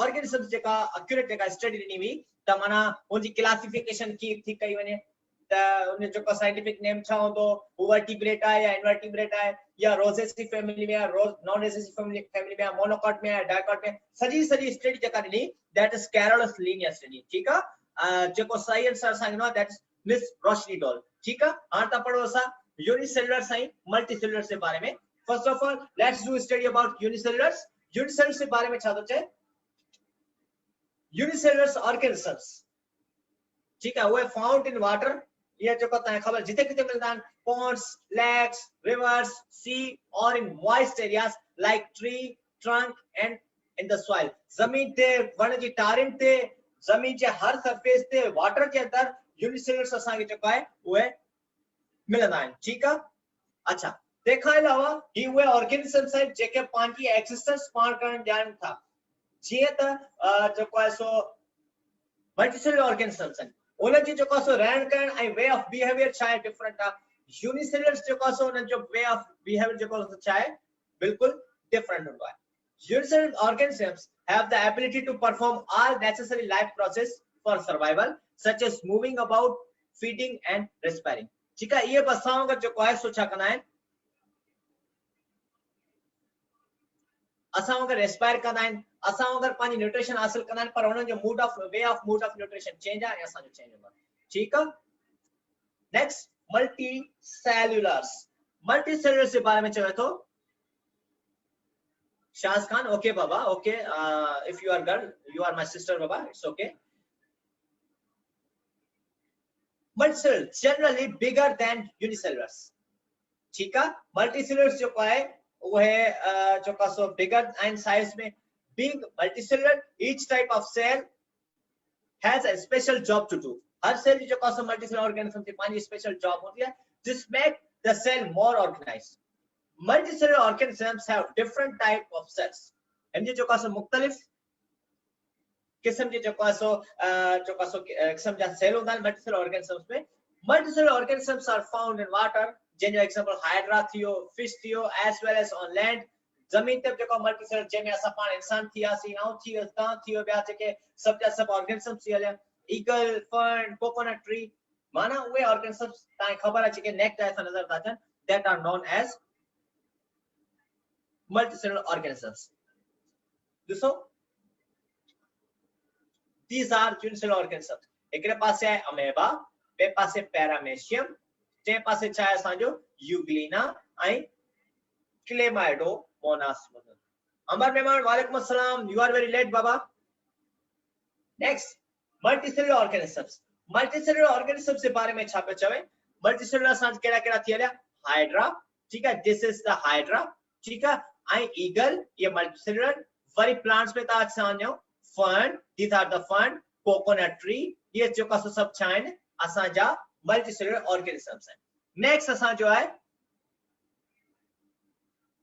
ऑर्गेनिजम्स जेका एक्यूरेट जेका स्टडी ॾिनी हुई त माना उनजी क्लासिफिकेशन की थी कई वने त उन जो साइंटिफिक नेम छा होंदो, वर्टिब्रेट है या इनवर्टिब्रेट है या रोजेसी फैमिली में या नॉन रोजेसी फैमिली में, मोनोकॉट में, डाइकॉट में. सजी स्टडी जेका ॾिनी that is Carolus Linnaeus study. ठीक है, जेको सही आंसर सांगनो दैट इज मिस रोशनी डॉल. ठीक है, हां त पढ़ो असा यूनिसेलुलर साइन मल्टीसेलुलर से बारे में. First of all let's do study about unicellulars. Unicellular से बारे में छा तो चाहे यूनिसेलुलर ऑर्गेनिजम्स. ठीक है, वो फाउंड इन वाटर. ये जो कहता है खबर जिते किते मिलता है ponds, lakes, rivers, sea or in moist areas like tree trunk and in the soil. जमीन ते वण जी टारिन ते जमीन जे हर सरफेस ते वाटर जे अंदर यूनिसेलुलर असा के जो है वो मिलंदा आहिनि. ठीक है, अच्छा देखा अलावा ही हुए ऑर्गेनिजम्स है जेके पांजी एक्सिस्टेंस पाण करण ॼाणनि था. जीअं त जेको आहे सो मल्टीसेलुलर ऑर्गेनिजम्स आहिनि उन जी जेको सो रहन करण ऐं वे ऑफ बिहेवियर छा आहे डिफरेंट आहे. यूनिसेलुलर जेको सो उन जो वे ऑफ बिहेवियर जेको छा आहे बिल्कुल डिफरेंट होता है. Unicellular organisms have the ability to perform all necessary life process for survival such as moving about, feeding and respiring. ठीक है, ये बसाओं का जो है सो छा करना है असा अगर रेस्पायर करना है असा अगर पानी न्यूट्रिशन हासिल करना है पर उन जो mood off way of mood off nutrition change है असा जो चेंज होगा. ठीक है, नेक्स्ट मल्टी सेलुलर्स. मल्टी सेलुलर से बारे में चले तो Shaz Khan, okay Baba, okay, if you are girl, you are my sister Baba, it's okay. Multicellulars generally bigger than unicellulars. ठीक है, multicellulars जो है वो है जो का सो bigger and size में being multicellular, each type of cell has a special job to do. Her cell जो कौन सा multicellular organism की पानी special job होती है, just make the cell more organized. Multicellular organisms have different type of cells. इनके जो कौन सा मुख्तलिफ किस्म के जो कौन सा किस्म जा cell होता है multicellular organisms में. Multicellular organisms are found in water. Jin example hydra थियो, fish थियो, as well as on land. जमीन ते जेको मल्टीसेलुलर जंहिंमें असां पाण इंसान थियासीं ऐं थियो तव्हां थियो ॿिया जेके सभु जा सभु ऑर्गेनिजम्स थी हलिया ईगल फर्न कोकोनट ट्री माना उहे ऑर्गेनिजम्स तव्हांखे ख़बर आहे जेके नेक टाइप सां नज़र था अचनि that are known as multicellular organisms ॾिसो दीस आर यूनिसेलुलर ऑर्गेनिजम्स हिकिड़े पासे आहे अमेबा ॿिए पासे पैरामेशियम टे पासे छा आहे असांजो यूग्लिना ऐं क्लेमाइडो Mona's Amar Mehman, Walaikum Assalam. You are very late, Baba. Next, multicellular organisms. Multicellular organisms के बारे में छापे चवे. Multicellular सांस केड़ा थी हलिया? Hydra. ठीक है, this is the Hydra. ठीक है, I eagle ये multicellular. वरी plants में ता असांजो fern. These are the fern. Coconut tree. ये जो का सब छाइन असांजा multicellular organisms हैं. Next असांजो है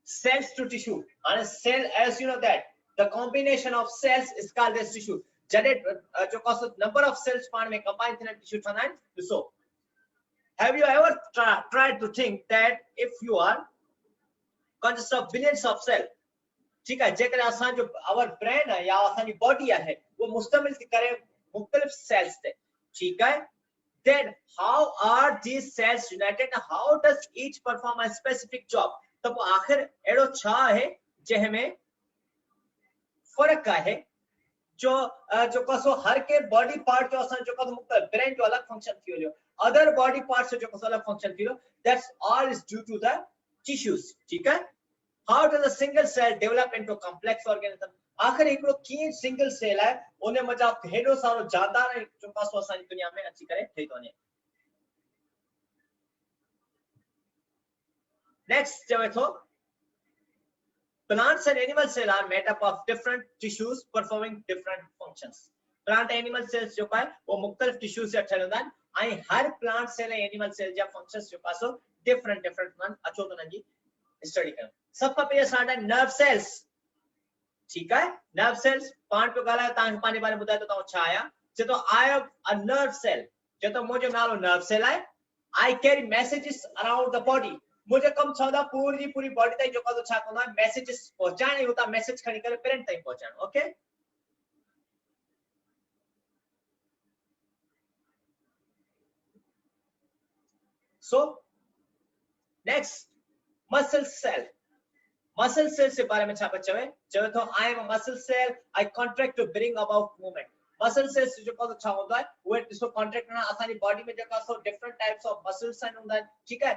cells to tissue. And a cell, as you know that the combination of cells is called as tissue. Jade jo number of cells पाण में combine in a tissue ठहंदा आहिनि. So have you ever tried to think that if you are consist of billions of cells, ठीक है, जेकर असां जो our brain है या असांजी body है वो मुश्तमिल थी करे मुख्तलिफ cells ते, ठीक है, then how are these cells united and how does each perform a specific job? तब आखिर एड़ो छा है जंहिंमें फर्क आहे जो जो कसो हर के बॉडी पार्ट जो असां जो कसो मुख्तलिफ ब्रेन जो अलग फंक्शन थी हो अदर बॉडी पार्ट से जो कसो अलग फंक्शन थी हो that's all is due to the tissues. ठीक है, how does a single cell develop into complex organism. आखिर एकड़ो कीअं सिंगल सेल है उन मजा हेडो सारो जानदार जो कसो असां जी दुनिया में अची करे ठही तो वने. Next, plants and animal cells are made up of different tissues performing different functions. Plant and animal cells जो है वो मुख्तलिफ tissues से ठहरे होता है. आई हर plant cell and animal cell जा functions जो पासो different वन अच्छो तो नंगी स्टडी करें. सबका पहले स्टार्ट है nerve cells. ठीक है, nerve cells पांच पे गाला तांग पानी बारे बुधाए तो ताऊ छाया जे तो I have a nerve cell जे तो मुझे नालो nerve cell है. I carry messages around the body. मुझे कम छौदा पूरी बॉडी ताई जो का तो छा कोना मैसेजेस पहुंचाने होता मैसेज खणी करे पेरेंट ताई पहुंचानो. Okay, so next muscle cell. Muscle cell से बारे में छा पचवे चवे तो I am a muscle cell I contract to bring about movement. Muscle cells जो का तो छा होता है वो इसको कॉन्ट्रैक्ट करना आसानी बॉडी में जो का so different types of muscles हैं होता है. ठीक है,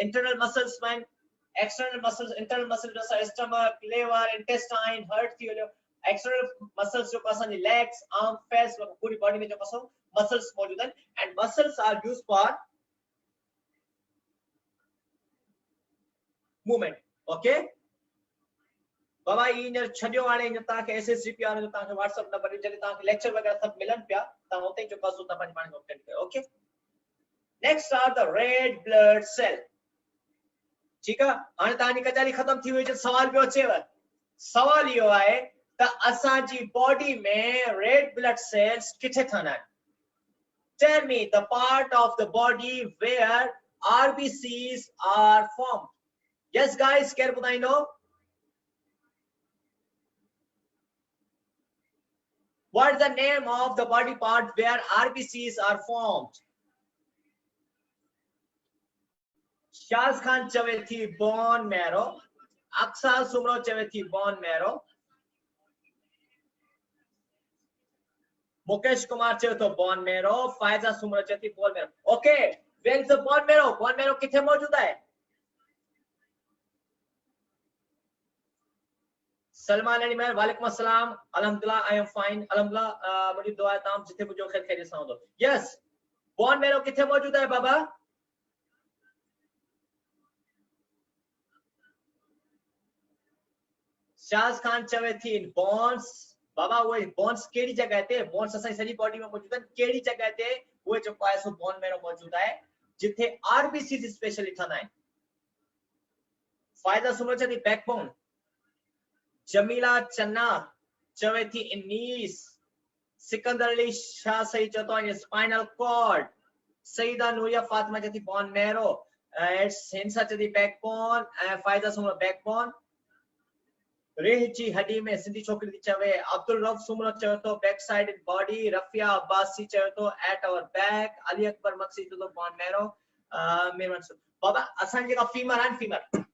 internal muscles man, external muscles, internal muscles जैसा stomach, liver, intestine, heart थी हो. external muscles जो पास हैं legs, arm, face पूरी body में जो पास हो muscles मौजूद हैं and muscles are used for movement. okay, बाबा ये इनर छडियो वाले इन ता के SSGP वाले जो ता के WhatsApp नंबर जल्दी ता के लेक्चर वगैरह सब मिलन पिया ता होते जो पास होता पानी पानी अटेंड करे. Okay, next are the red blood cell. ठीक है, हाणे तानी कचारी खत्म थी हुई जो सवाल पियो अचेव. सवाल यो आहे त असां जी बॉडी में red blood cells किथे थना आहिनि. tell me the part of the body where RBCs are formed. yes guys, केर ॿुधाईंदो? what is the name of the body part where RBCs are formed? Shaz Khan चवे थी बोन मैरो, अक्सा सुमरो चवे थी bone marrow, Mukesh Kumar चवे तो बोन मैरो, फायजा सुमरो चवे थी bone marrow. Okay, where is the bone marrow? Bone marrow किथे मौजूद है? सलमान अली मैर, वालेकुम अस्सलाम. अल्हम्दुलिल्लाह आई एम फाइन. अल्हम्दुलिल्लाह बड़ी दुआ है ताम जिथे मुझे खैर खैरियत सां हो. यस, बोन मैरो किथे मौजूद है बाबा? शाज खान चवे थी बोन्स बाबा वो बोन्स केड़ी जगह ते बोन्स असाई सजी बॉडी में मौजूद है केड़ी जगह ते वो जो पाए सो बोन मेरो मौजूद है जिथे आरबीसी स्पेशली थना है फायदा सुनो छथी बैकबोन जमीला चन्ना चवे थी नीस सिकंदर अली शाह सही चतो है स्पाइनल कॉर्ड सईदा नूरिया फातिमा जती बोन मेरो हिंसा चती बैकबोन फायदा सुनो बैकबोन रेहची हड्डी में सिंधी छोकरी थी चवे अब्दुल रऊफ सुमरो चवे तो back side in body Rafia Abbasi चवे तो at our back Ali Akbar मक्सी तो बोन मेरो मेरवन बाबा असन जेका फीमर एंड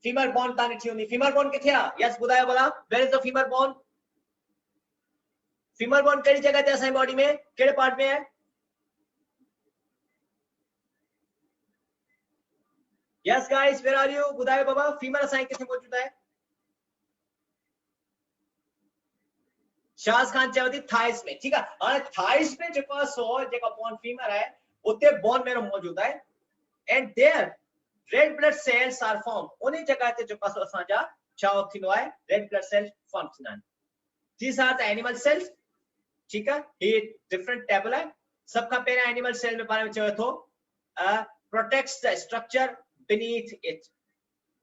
फीमर बोन ताने थी हुंदी फीमर बोन किथे आ यस बुधायो भला where is the femur bone केड़ी जगह ते असाई बॉडी में केड़े पार्ट में है yes guys where are you बुधायो बाबा फीमर असाई किथे मौजूद है शाज खान चवती थाइस में ठीक है हां थाइस में जेको सो जेका बोन फीमर है उते बोन मेरो मौजूद है and there red blood cells are form उनी जगह ते जेको सो असा जा छाव थिनो है रेड ब्लड सेल्स फॉर्म थिना these are the animal cells ठीक है ये डिफरेंट टेबल है सबका पहले एनिमल सेल में बारे में चवे तो protects the structure beneath it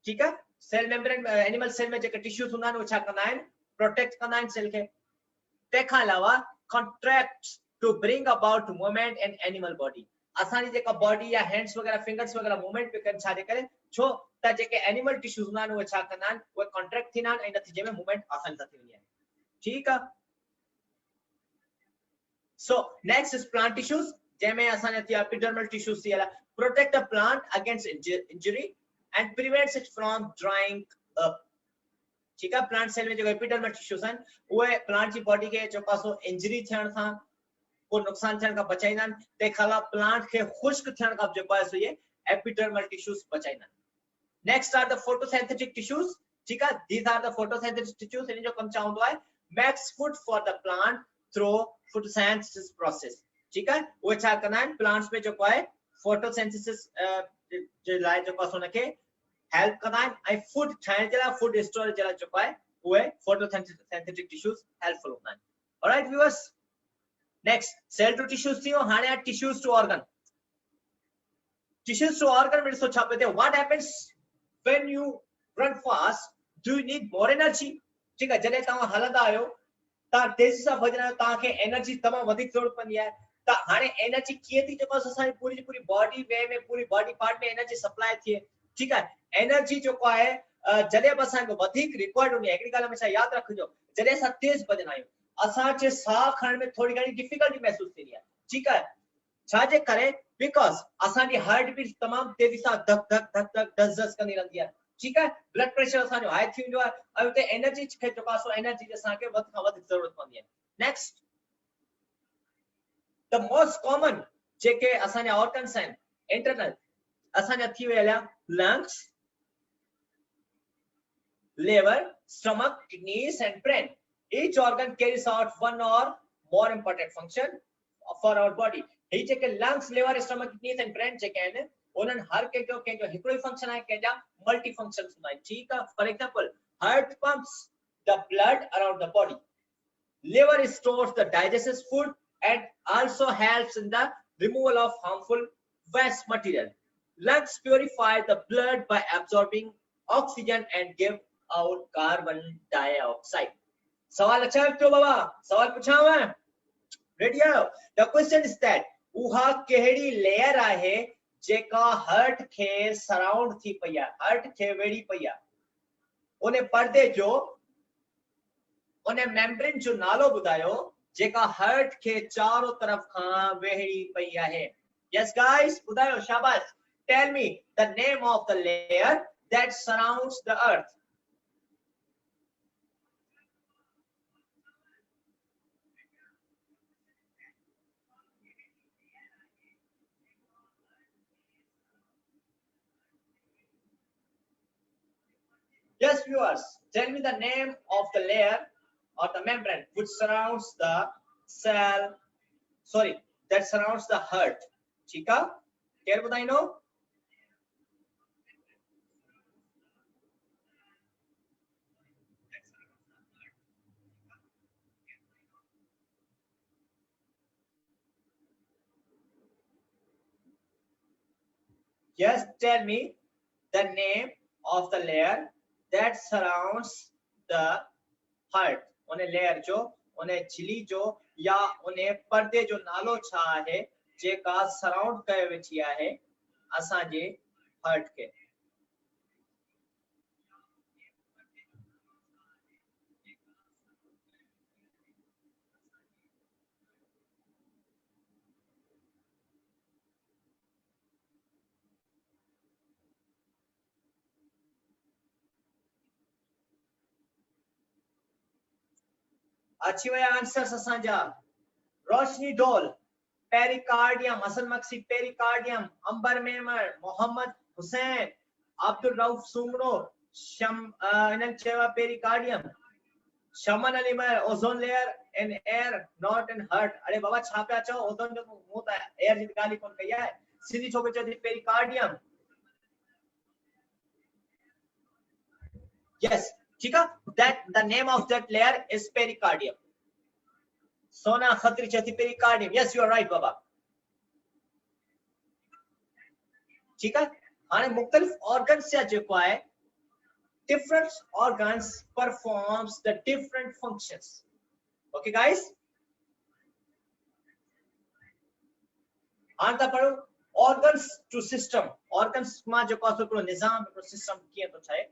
ठीक है सेल मेम्ब्रेन एनिमल सेल में जेका टिश्यूज हुंदा न छा कंदा आहिन प्रोटेक्ट कंदा आहिन सेल के तेखा अलावा contracts to bring about movement in animal body असानी जेका बॉडी या हैंड्स वगैरह फिंगर्स वगैरह मूवमेंट पे कन छाजे करे छो त जेके एनिमल टिश्यूज हुंदा न छा कंदा आहिन वो कॉन्ट्रैक्ट थीना ऐं नतीजे में मूवमेंट आसान थी वञे ठीक है so next is plant tissues जेमे असाने थी एपिडर्मल टिश्यूज थी protect a plant against injury and prevents it from drying up ठीक है प्लांट सेल में जो एपिडर्मल टिश्यूज हैं वो प्लांट की बॉडी के जो पासो इंजरी थियण था को नुकसान थियण का बचाइनन ते खाला प्लांट के खुश्क थियण का जो पासो ये एपिडर्मल टिश्यूज बचाइनन next are the photosynthetic tissues ठीक है these are the photosynthetic tissues in जो कम चाहंदो है makes food for the plant through photosynthesis process ठीक है वो छा करना है प्लांट्स में जो है फोटोसिंथेसिस जो लाइ जो पासो नके हेल्प करना है आई फूड ठाइण जला फूड स्टोरेज जला जो है वो फोटोसिंथेटिक टिश्यूज हेल्पफुल होता है alright viewers next cell to tissues थी हाने टिश्यूज टू ऑर्गन में सो छापे थे what happens when you run fast do you need more energy ठीक है जने ता हलंदा आयो ता तेजी से भजना ता के एनर्जी तमाम अधिक जरूरत पनी है ता हाने एनर्जी किए थी जो असानी पूरी बॉडी वे में पूरी बॉडी पार्ट में एनर्जी सप्लाई थी ठीक है एनर्जी जो को है जदे बसा को अधिक रिक्वायर्ड होनी है एकड़ी गाल हमेशा याद रखजो जदे सा तेज भजना आयो असा जे साह खण में थोड़ी घणी डिफिकल्टी महसूस थी है ठीक है छाजे करे बिकॉज़ असा दी हार्ट बीट तमाम तेजी से धक धक धक धक दस दस करनी रहंदी है ठीक है ब्लड प्रेशर असा जो हाई थी जो है अब ते एनर्जी के जो पासो एनर्जी जे सा के वध का वध जरूरत पनी है नेक्स्ट द मोस्ट कॉमन जेके असा ने ऑर्गन्स हैं इंटरनल असा ने थी वेला lungs liver stomach kidneys and brain each organ carries out one or more important function for our body hey JK lungs liver stomach kidneys and brain जेके हैं उनन हर के जो हिकड़ो फंक्शन है के जा मल्टी फंक्शंस होता है ठीक है for example heart pumps the blood around the body liver stores the digested food and also helps in the removal of harmful waste material lungs purify the blood by absorbing oxygen and give out carbon dioxide सवाल अच्छा है तो बाबा सवाल पूछा मैं ready है the question is that उहा केड़ी लेयर आहे जेका हार्ट के सराउंड थी पया हार्ट के वेड़ी पया ओने पर्दे जो ओने मेम्ब्रेन जो नालो बुधायो जेका हार्ट के चारों तरफ खां वेड़ी पया है यस गाइस बुधायो शाबाश tell me the name of the layer that surrounds the earth yes viewers tell me the name of the layer or the membrane which surrounds the that surrounds the heart ठीक है क्या बताई no Yes, tell me the name of the layer that surrounds the heart. उन्हें layer जो, उन्हें झिली जो, या उन्हें पर्दे जो नालो छा है जेका सराउंड कयो वेठी आहे असांजे हार्ट के. अच्छी वया आंसर्स असांजा. रोशनी डोल, पेरिकार्डियम, हसन मक्सी पेरिकार्डियम, अंबर मेमर, मोहम्मद हुसैन, अब्दुल रऊफ सुमरो, इन्हनि चयो पेरिकार्डियम. शमन अली मर, ozone layer in air not in heart. अरे बाबा छा पिया चओ, ओजोन जो मुंह त एयर जी ॻाल्हि कोन कई आहे. सिंधी छोकिरी चए थी पेरिकार्डियम. यस, ठीक है. that the name of that layer is pericardium. सोना खत्री चए थी pericardium. yes, you are right बाबा. ठीक है. हाणे मुख्तलिफ ऑर्गन्स जा जेको आहे, different organs performs the different functions. Okay guys, हाणे था पढ़ो organs to system. organs मां जेको आहे हिकिड़ो निज़ाम, हिकिड़ो सिस्टम कीअं थो ठहे.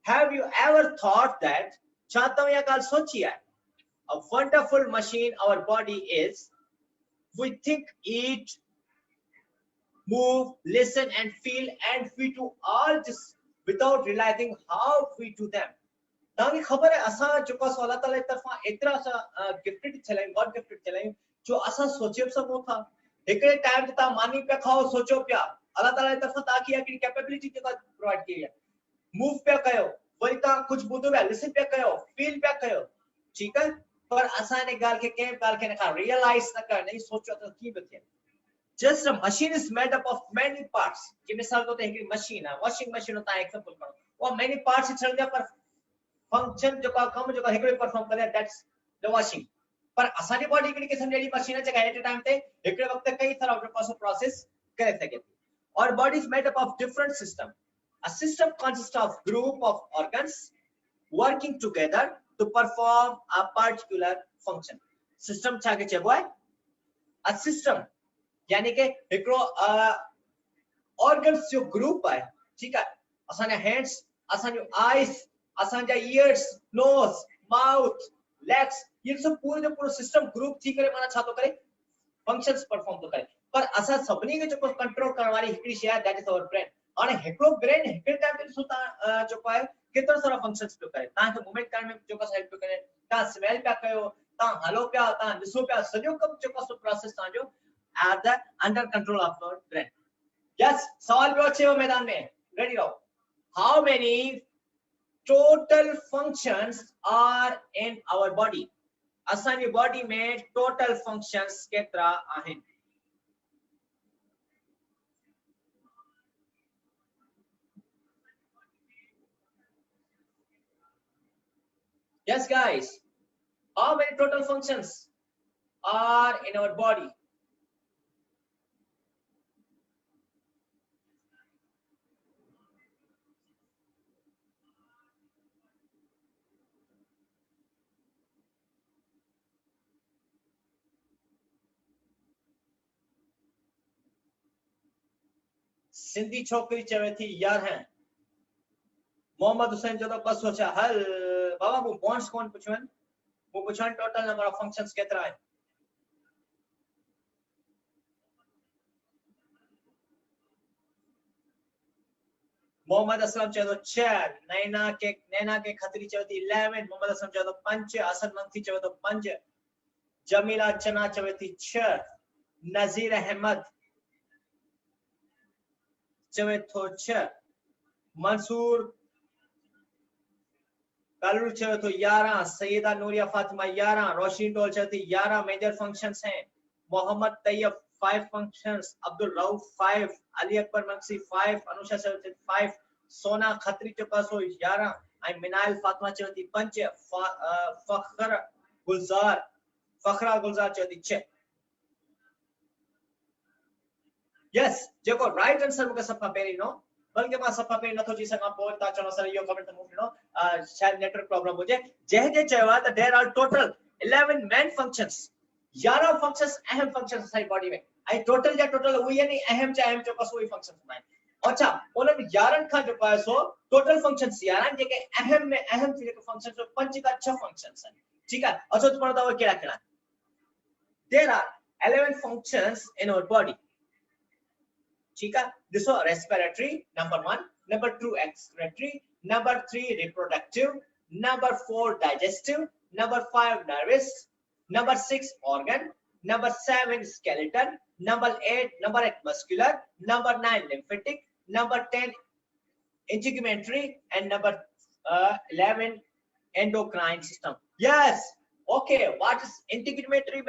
Have you ever thought that, छा तव्हां इहा ॻाल्हि सोची आहे, a wonderful machine our body is? We think, eat, move, listen and feel, and we do all this without realizing how we do them. तव्हांखे ख़बर आहे असां जेको आहे अल्लाह ताला जी तरफ़ां एतिरा असां गिफ्टेड थियल आहियूं, गॉड गिफ्टेड थियल आहियूं, जो असां सोचे बि सघूं था. हिकिड़े टाइम ते तव्हां मानी पिया खाओ, सोचो पिया, अल्लाह ताला जी तरफ़ां तव्हांखे इहा हिकिड़ी कैपेबिलिटी जेका प्रोवाइड कई आहे. मूव पिया कयो, वरी तव्हां कुझु ॿुधो पिया, लिसन पिया कयो, फील पिया कयो. ठीकु आहे. पर असां हिन ॻाल्हि खे कंहिं ॻाल्हि खे न खां रियलाइज़ न कयो, नहीं सोचो त कीअं पियो थिए. Just a machine is made up of many parts. कि मिसाल तो हिकिड़ी मशीन आहे, वॉशिंग मशीन तव्हां एग्जांपल खणो, वो many parts छॾंदा पर फंक्शन जेको कम जेको हिकिड़ो परफॉर्म करे, दैट्स द वॉशिंग. पर असांजी बॉडी हिकिड़ी क़िस्म जहिड़ी मशीन आहे जेका एट ए टाइम ते हिकिड़े वक्त कई तरह जो प्रोसेस करे सघे थी. और body is made up of different system. A system consists of group of organs working together to perform a particular function. System छा के चइबो आहे? A system यानी के हिकिड़ो organs जो ग्रुप आहे. ठीक आहे. असांजा हैंड्स, असांजो आईज, असांजा ईयर्स, नोज, माउथ, लेग्स, ये सब पूरे जो पूरो सिस्टम ग्रुप थी करे माना छा तो करे, फंक्शंस परफॉर्म तो करे. पर असां सभिनी खे जेको कंट्रोल करण वारी हिकिड़ी शइ आहे, दैट इज आवर ब्रेन. हाणे हिकिड़ो ब्रेन हिकिड़े टाइम ते ॾिसो तव्हां जेको आहे केतिरा सारा फंक्शंस पियो करे. तव्हांखे मूवमेंट करण में जेको हेल्प पियो करे, तव्हां स्मेल पिया कयो, तव्हां हलो पिया, तव्हां ॾिसो पिया, सॼो कमु जेको आहे प्रोसेस तव्हांजो at the under control of your brain. Yes, सवाल पियो अचेव मैदान में, रेडी रहो. How many total functions are in our body? असांजी बॉडी में टोटल फंक्शंस केतिरा आहिनि? Yes guys, how many total functions are in our body? Sindhi छोकरी चवे थी यार हैं. मोहम्मद हुसैन जो तो बस सोचा हल बाबा वो बॉन्ड्स कौन पुछवन, वो पुछवन टोटल नंबर ऑफ फंक्शंस केतिरा है. मोहम्मद असलम चयो 6, नैना के खत्री चयो 11, मोहम्मद असलम चयो 5, हसन मंथी चयो 5, जमीला चना चयो 6, नजीर अहमद चयो 6, मंसूर कालू चयो 11, सैयदा नूरिया फातिमा 11, रोशनी टोल चयो 11 मेजर फंक्शंस हैं. मोहम्मद तैयब 5 फंक्शंस, अब्दुल रऊफ 5, अली अकबर मक्सी 5, अनुषा चयो 5, सोना खत्री चयो 11 आई मिनाइल फातिमा चयो 5, फखरा गुलजार चयो 6. यस जेको राइट आंसर मुके सफा पेरी नो बल्कि मां सफा पेरी नथो जी सका पो ता चनो सर यो कमेंट मूव नो शायद नेटवर्क प्रॉब्लम हो जे जे चवा त there are total 11 main functions 11 functions अहम फंक्शंस साई बॉडी में आई टोटल जा टोटल हुई नहीं अहम चा अहम जो कस हुई फंक्शंस में अच्छा उन 11 का जो है सो टोटल फंक्शंस 11 जे के अहम में अहम थी जो फंक्शंस जो 5 का 6 फंक्शंस है ठीक है अच्छा तो पढ़ता हो केड़ा केड़ा there are 11 functions in our body ठीक है दिसो respiratory number 1 number 2 excretory number 3 reproductive number 4 digestive number 5 nervous number 6 organ number 7 skeleton number 8 muscular number 9 lymphatic number 10 integumentary and number 11 endocrine system yes okay what is integumentary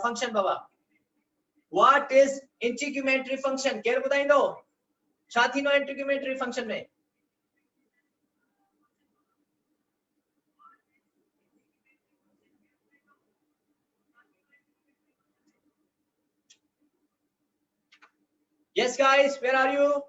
function baba what is integumentary function केर बताइंदो छा थीनो integumentary function में yes guys where are you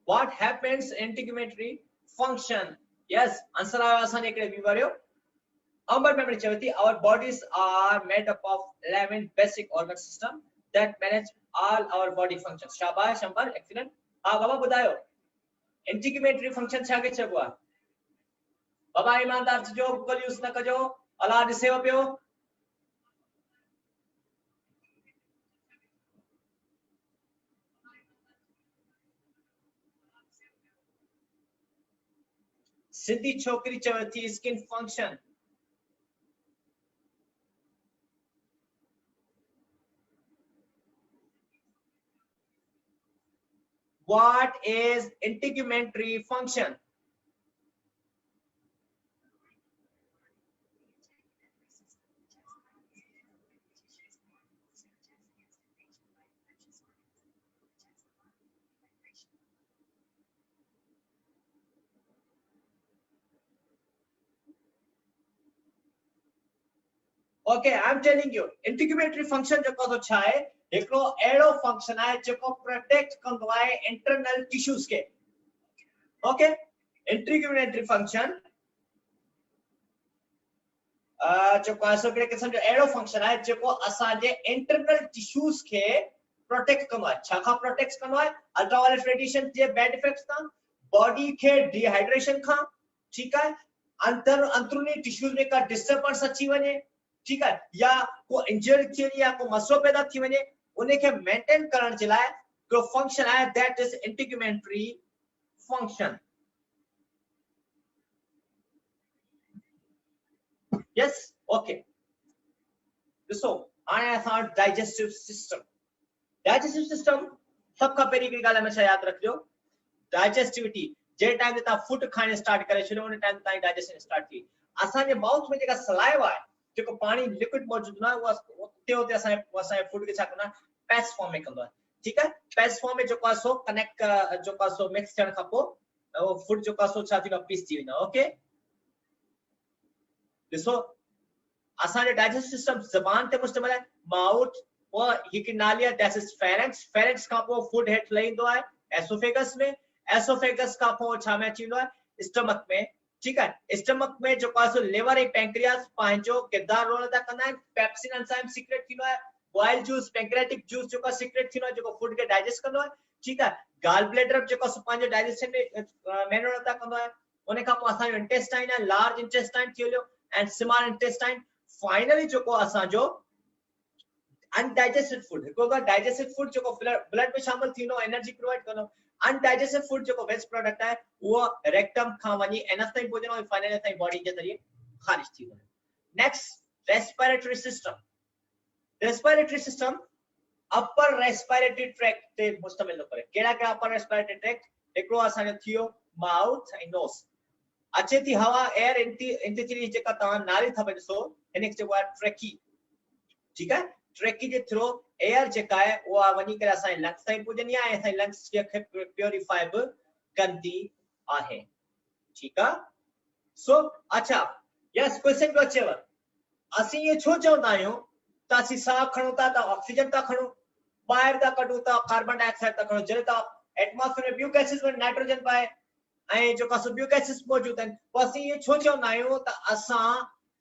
what happens integumentary function yes answer आया आसान एक भी बारियो Amber memory chavati our bodies are made up of 11 basic organ system that manage all our body functions शाबाश अंबर excellent हां बाबा बुधायो integumentary function छा के छबुआ बाबा ईमानदार जो गूगल यूज न कजो अला दिसेव पियो सिंधी छोकरी चवती skin function what is integumentary function okay I'm telling you integumentary function जो को छा है एकरो एडो फंक्शन है जो को प्रोटेक्ट कंदो है इंटरनल टिश्यूज के ओके integumentary function जो को हिकिड़े क़िस्म जो एडो फंक्शन है जो को असा जे इंटरनल टिश्यूज के प्रोटेक्ट कंदो है छा का प्रोटेक्ट कंदो है अल्ट्रावायलेट रेडिएशन जे बैड इफेक्ट्स का बॉडी के डिहाइड्रेशन का ठीक है अंदरूनी टिश्यूज में का डिस्टरबेंस अची वने ठीक है या को इंजरी थी या को मसलो पैदा थी वने उन्हें के मेंटेन करण जे लाए को फंक्शन है that is integumentary function yes okay ॾिसो हाणे असां डाइजेस्टिव सिस्टम सब का पहिरीं हिकिड़ी ॻाल्हि हमेशह यादि रखिजो डाइजेस्टिविटी जे टाइम ते तव्हां फूड खाइण स्टार्ट करे छॾियो उन टाइम ताईं डाइजेशन स्टार्ट थी असांजे माउथ में जेका सलाइवा आहे जेको पानी लिक्विड मौजूद ना वो उते असांजे फूड के छा कंदा पेस्ट फॉर्म में कंदो आहे ठीक है पेस्ट फॉर्म में जेको आहे सो कनेक्ट जेको आहे सो मिक्स थियण खां पोइ वो फूड जेको आहे सो छा थींदो पीस थी वेंदो ओके ॾिसो असांजो डाइजेस्टिव सिस्टम ज़बान ते मुश्तमिल है माउथ वो हिकु नाली आहे दैट इज फेरेंक्स खां पोइ फूड हेठ लहींदो आहे एसोफेगस में एसोफेगस का पो छा में अची वेंदो आहे स्टमक में ठीक है स्टमक में जो पासो लिवर ऐं पैंक्रियास पंहिंजो किरदार रोल अदा कंदा आहिनि पेप्सिन एंजाइम सीक्रेट थींदो आहे बॉइल जूस पैंक्रियाटिक जूस जो का सीक्रेट थींदो आहे जो फूड के डाइजेस्ट कंदो आहे ठीक है गाल ब्लैडर जो का पंहिंजो डाइजेशन में मेन रोल अदा कंदो आहे उन खां पोइ असांजो इंटेस्टाइन आहे लार्ज इंटेस्टाइन थी वियो एंड स्मॉल इंटेस्टाइन फाइनली जो को असांजो अनडाइजेस्टेड फूड हिकु डाइजेस्टेड फूड जो ब्लड में शामिल थींदो एनर्जी प्रोवाइड कंदो अनडाइजेस्टेड फूड जो वेस्ट प्रोडक्ट है वो रेक्टम खां वनी एनफ ताईं पहुचणो ऐं फाइनली ताईं बॉडी जे ज़रिए खारिज थी वञे next respiratory system upper respiratory tract ते मुश्तमिल करे केड़ा केड़ा अपर रेस्पिरेटरी ट्रैक्ट एकरो असांजो थियो माउथ ऐं नोज अचे थी हवा एयर इंटी जेका तव्हां नाली था ॾिसो हिन खे चइबो आहे ट्रैकी ठीक है ट्रैकी जे थ्रू एयर जेका है उहा वञी करे असांजे लंग्स ताईं पुॼंदी आहे ऐं असांजे लंग्स खे प्योरीफाई बि कंदी आहे। ठीकु आहे। सो अच्छा यस क्वेश्चन पियो अचेव असीं ये छो चवंदा आहियूं त असीं साह खणूं था त ऑक्सीजन था खणूं, ॿाहिरि था कढूं था कार्बन डाइऑक्साइड था खणूं, जॾहिं त एटमॉस्फेयर में ॿियूं गैसेस में नाइट्रोजन पाए ऐं जेका सो ॿियूं गैसेस मौजूद आहिनि, पोइ असीं ये छो चवंदा आहियूं त असां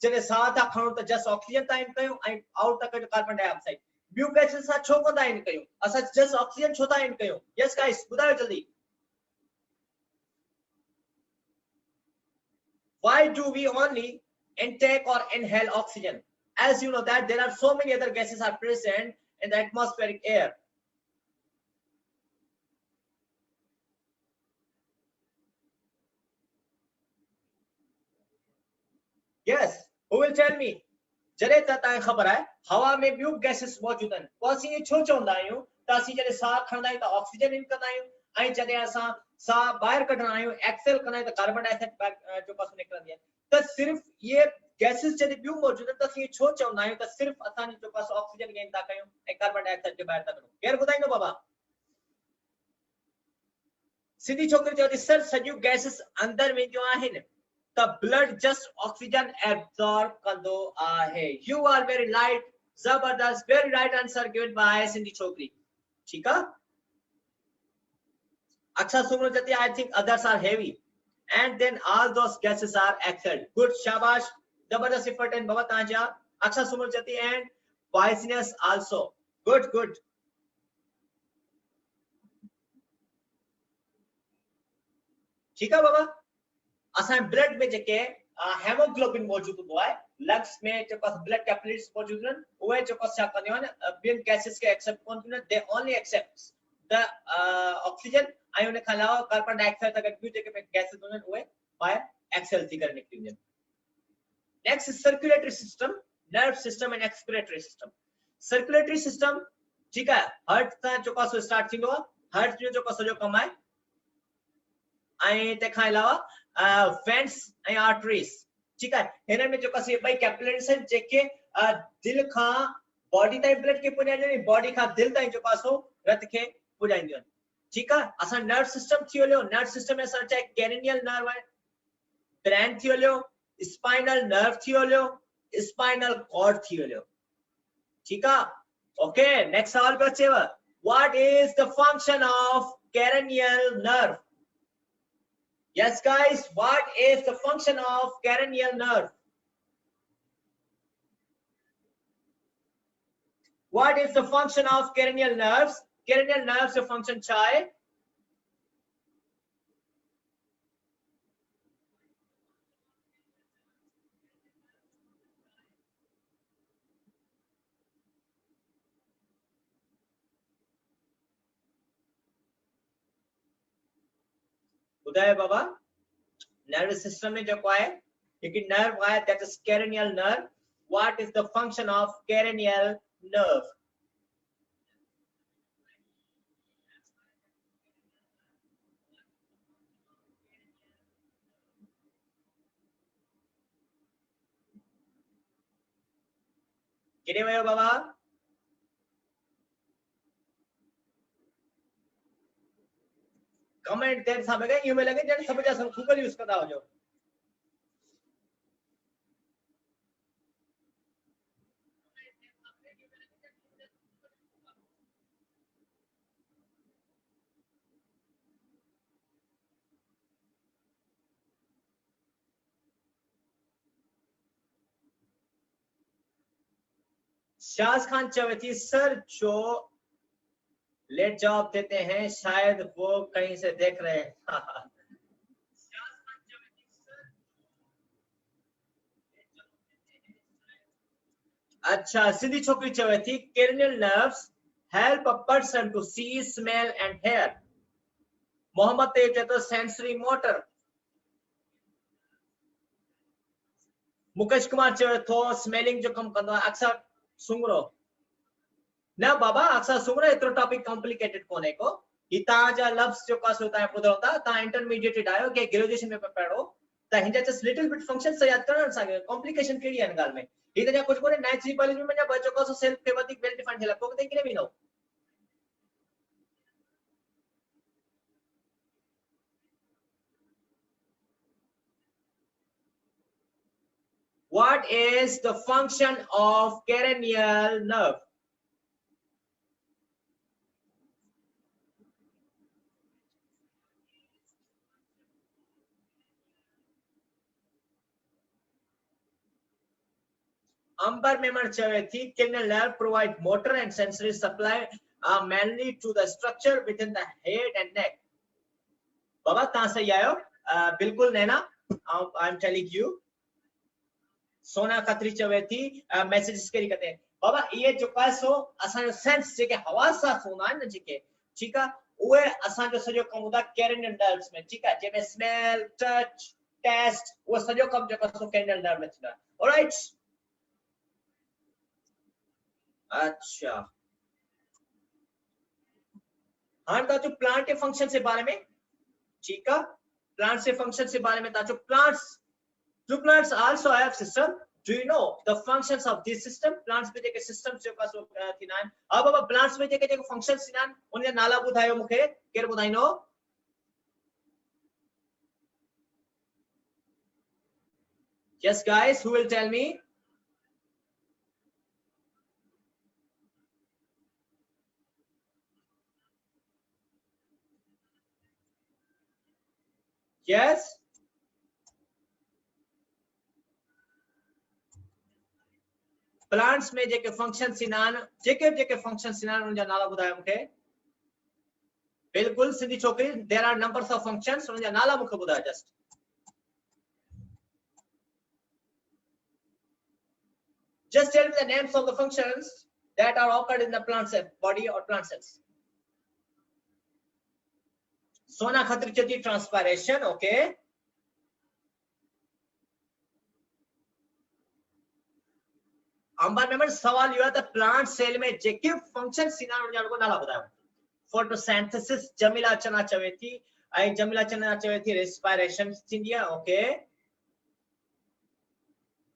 जॾहिं साह था खणूं त जस्ट ऑक्सीजन था इन कयूं ऐं आउट था कयूं कार्बन डाइऑक्साइड, ॿियूं गैसेस सां छो कंदा इन कयूं, असां जस्ट ऑक्सीजन छो था इन कयूं? यस गाइस ॿुधायो जल्दी। Why do we only intake or inhale oxygen? As you know that there are so many other gases are present in the atmospheric air. Yes, who will tell me? जॾहिं त तव्हांखे ख़बर आहे हवा में ॿियूं गैसेस मौजूद आहिनि, पोइ असीं इहे छो चवंदा आहियूं त असीं जॾहिं साह खणंदा आहियूं त ऑक्सीजन इन कंदा आहियूं ऐं जॾहिं असां साह ॿाहिरि कढंदा आहियूं एक्सेल कंदा आहियूं त कार्बन डाइऑक्साइड जो पासो निकिरंदी आहे। त सिर्फ़ ये गैसेस जॾहिं ॿियूं मौजूद आहिनि त असीं छो चवंदा आहियूं त सिर्फ़ असां जो पासो ऑक्सीजन गेन था कयूं ऐं कार्बन डाइऑक्साइड खे ॿाहिरि था कढूं? केरु ॿुधाईंदो बाबा? सिधी छोकिरी चयो थी सर सॼियूं गैसेस अंदरि वेंदियूं आहिनि the blood just oxygen absorb kando ahe. You are very right, zabardast, very right answer given by Cindy Chokri. ठीक है? अच्छा सुमन जति I think others are heavy and then all those gases are exhaled. Good, shabash, zabardast effort and baba tanja. अच्छा सुमन जति and poisonous also. Good, good. ठीक है बाबा? असां blood में जेके हेमोग्लोबिन मौजूद हूंदो आहे, लंग्स में जेको ब्लड कैपिलरीज मौजूद आहिनि उहे जेको छा कंदियूं आहिनि ॿियनि गैसेस खे एक्सेप्ट कोन कंदियूं आहिनि, they only accepts the oxygen ऐं उन खां अलावा कार्बन डाइऑक्साइड सां गॾु ॿियूं जेके गैसेस हूंदियूं आहिनि उहे ॿाहिरि एक्सेल थी करे निकिरी वेंदियूं आहिनि। Next circulatory system, nerve system and excretory system. Circulatory system ठीकु आहे, हार्ट सां जेको सो स्टार्ट थींदो आहे, हार्ट जो जेको सॼो कमु आहे ऐं तंहिंखां अलावा वेंस ऐं आर्टरीज। ठीक है, हिन में जेको सी ॿई कैपिलरीज आहिनि जेके दिल खां बॉडी ताईं ब्लड खे पुॼाईंदियूं आहिनि, बॉडी खां दिल ताईं जेको आहे सो रत खे पुॼाईंदियूं आहिनि। ठीक आहे, असां नर्व सिस्टम थी वियो, नर्व सिस्टम में असां चाहे कैरेनियल नर्व आहे, ब्रेन थी वियो, स्पाइनल नर्व थी वियो, स्पाइनल कॉर्ड थी वियो। ठीक आहे, ओके नेक्स्ट सवाल पे अचेव, what is the function of cranial nerve? Yes guys, what is the function of cranial nerve? What is the function of cranial nerves? Cranial nerves your function chai? Uday Baba nervous system में जो है एक nerve है that is cranial nerve. What is the function of cranial nerve? किने वयो बाबा? Comment देर सामने गए यूं में लगे जब समझ आ गूगल यूज करता हो जो शाज खान चवेती सर जो लेट जॉब देते हैं शायद वो कहीं से देख रहे हैं। अच्छा सिंधी छोकरी चवेती cranial nerves help a person to see, smell and hear. Mohammad ते चतो sensory motor. मुकेश कुमार चवे थो स्मेलिंग जो कम कंदो आहे अक्सर सुंगरो ना बाबा अक्सर सुंगरो एतिरो टॉपिक कॉम्प्लिकेटेड कोने को ही तव्हां जा लफ्ज़ जो कासो तव्हां ॿुधो था तव्हां इंटरमीडिएट आहियो के ग्रेजुएशन में पढ़ो त हिन जस्ट लिटिल बिट फंक्शन से याद करण सा कॉम्प्लिकेशन केडी है गाल में ही त कुछ कोने नेचुरल बायोलॉजी में बचो को सेल के वधिक वेल डिफाइंड थेला को ते किने भी no What is the function of cranial nerve? Amber member chavethi cranial nerve provide motor and sensory supply mainly to the structure within the head and neck. Baba कहां से आयो? बिल्कुल नैना, I'm telling you. सोना Khatri चवेथी messages करी करते हैं बाबा ये जो कासो असा जो सेंस जेके हवास सा सोना है न जेके ठीक है उहे असा जो सजो कम होता कैरिनियल नर्व्स में ठीक है जेमे स्मेल टच टेस्ट वो सजो कम जो कासो कैरिनियल नर्व में थींदा ऑलराइट अच्छा हां ता जो प्लांट के फंक्शन से बारे में ठीक है प्लांट से फंक्शन से बारे में ता जो plants do plants also have system do you know the functions of this system plants में जेके systems जो का सो थीना अब plants में जेके functions थीना उनजा नाला बुधायो मुखे केर बुधाइनो yes guys who will tell me yes plants में जेके फंक्शन सिनान जेके फंक्शन सिनान उनजा नाला बुधायो मुखे बिल्कुल सिंधी छोकरी there are numbers of functions उनजा नाला मुखे बुधायो just just tell me the names of the functions that are occurred in the plant cell body or plant cells सोना खत्री चती ट्रांसपायरेशन ओके अंबर मेंबर सवाल यो है प्लांट सेल में जेके फंक्शन सिना उनजा को नाला बुधायो फोटोसिंथेसिस जमीला चना चवेथी आई जमीला चना चवेथी रेस्पिरेशन थींदी ओके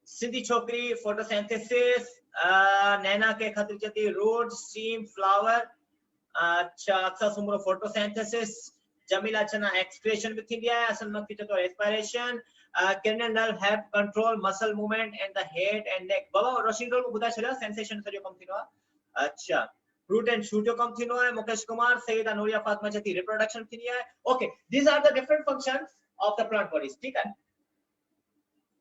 सिंधी छोकरी फोटोसिंथेसिस नैना के खत्री चती रूट स्टीम फ्लावर अच्छा अक्सर सुमरो फोटोसिंथेसिस जमीला चना एक्सक्रीशन भी थींदी है असल में कितो respiration cranial nerve have control muscle movement and the head and neck बाबा रोशिन रोल बुधा छला सेंसेशन से जो कम थीनो अच्छा root and shoot जो कम थीनो है मुकेश कुमार सईदा नूरिया फातिमा चती reproduction थीनी है okay these are the different functions of the plant bodies ठीक है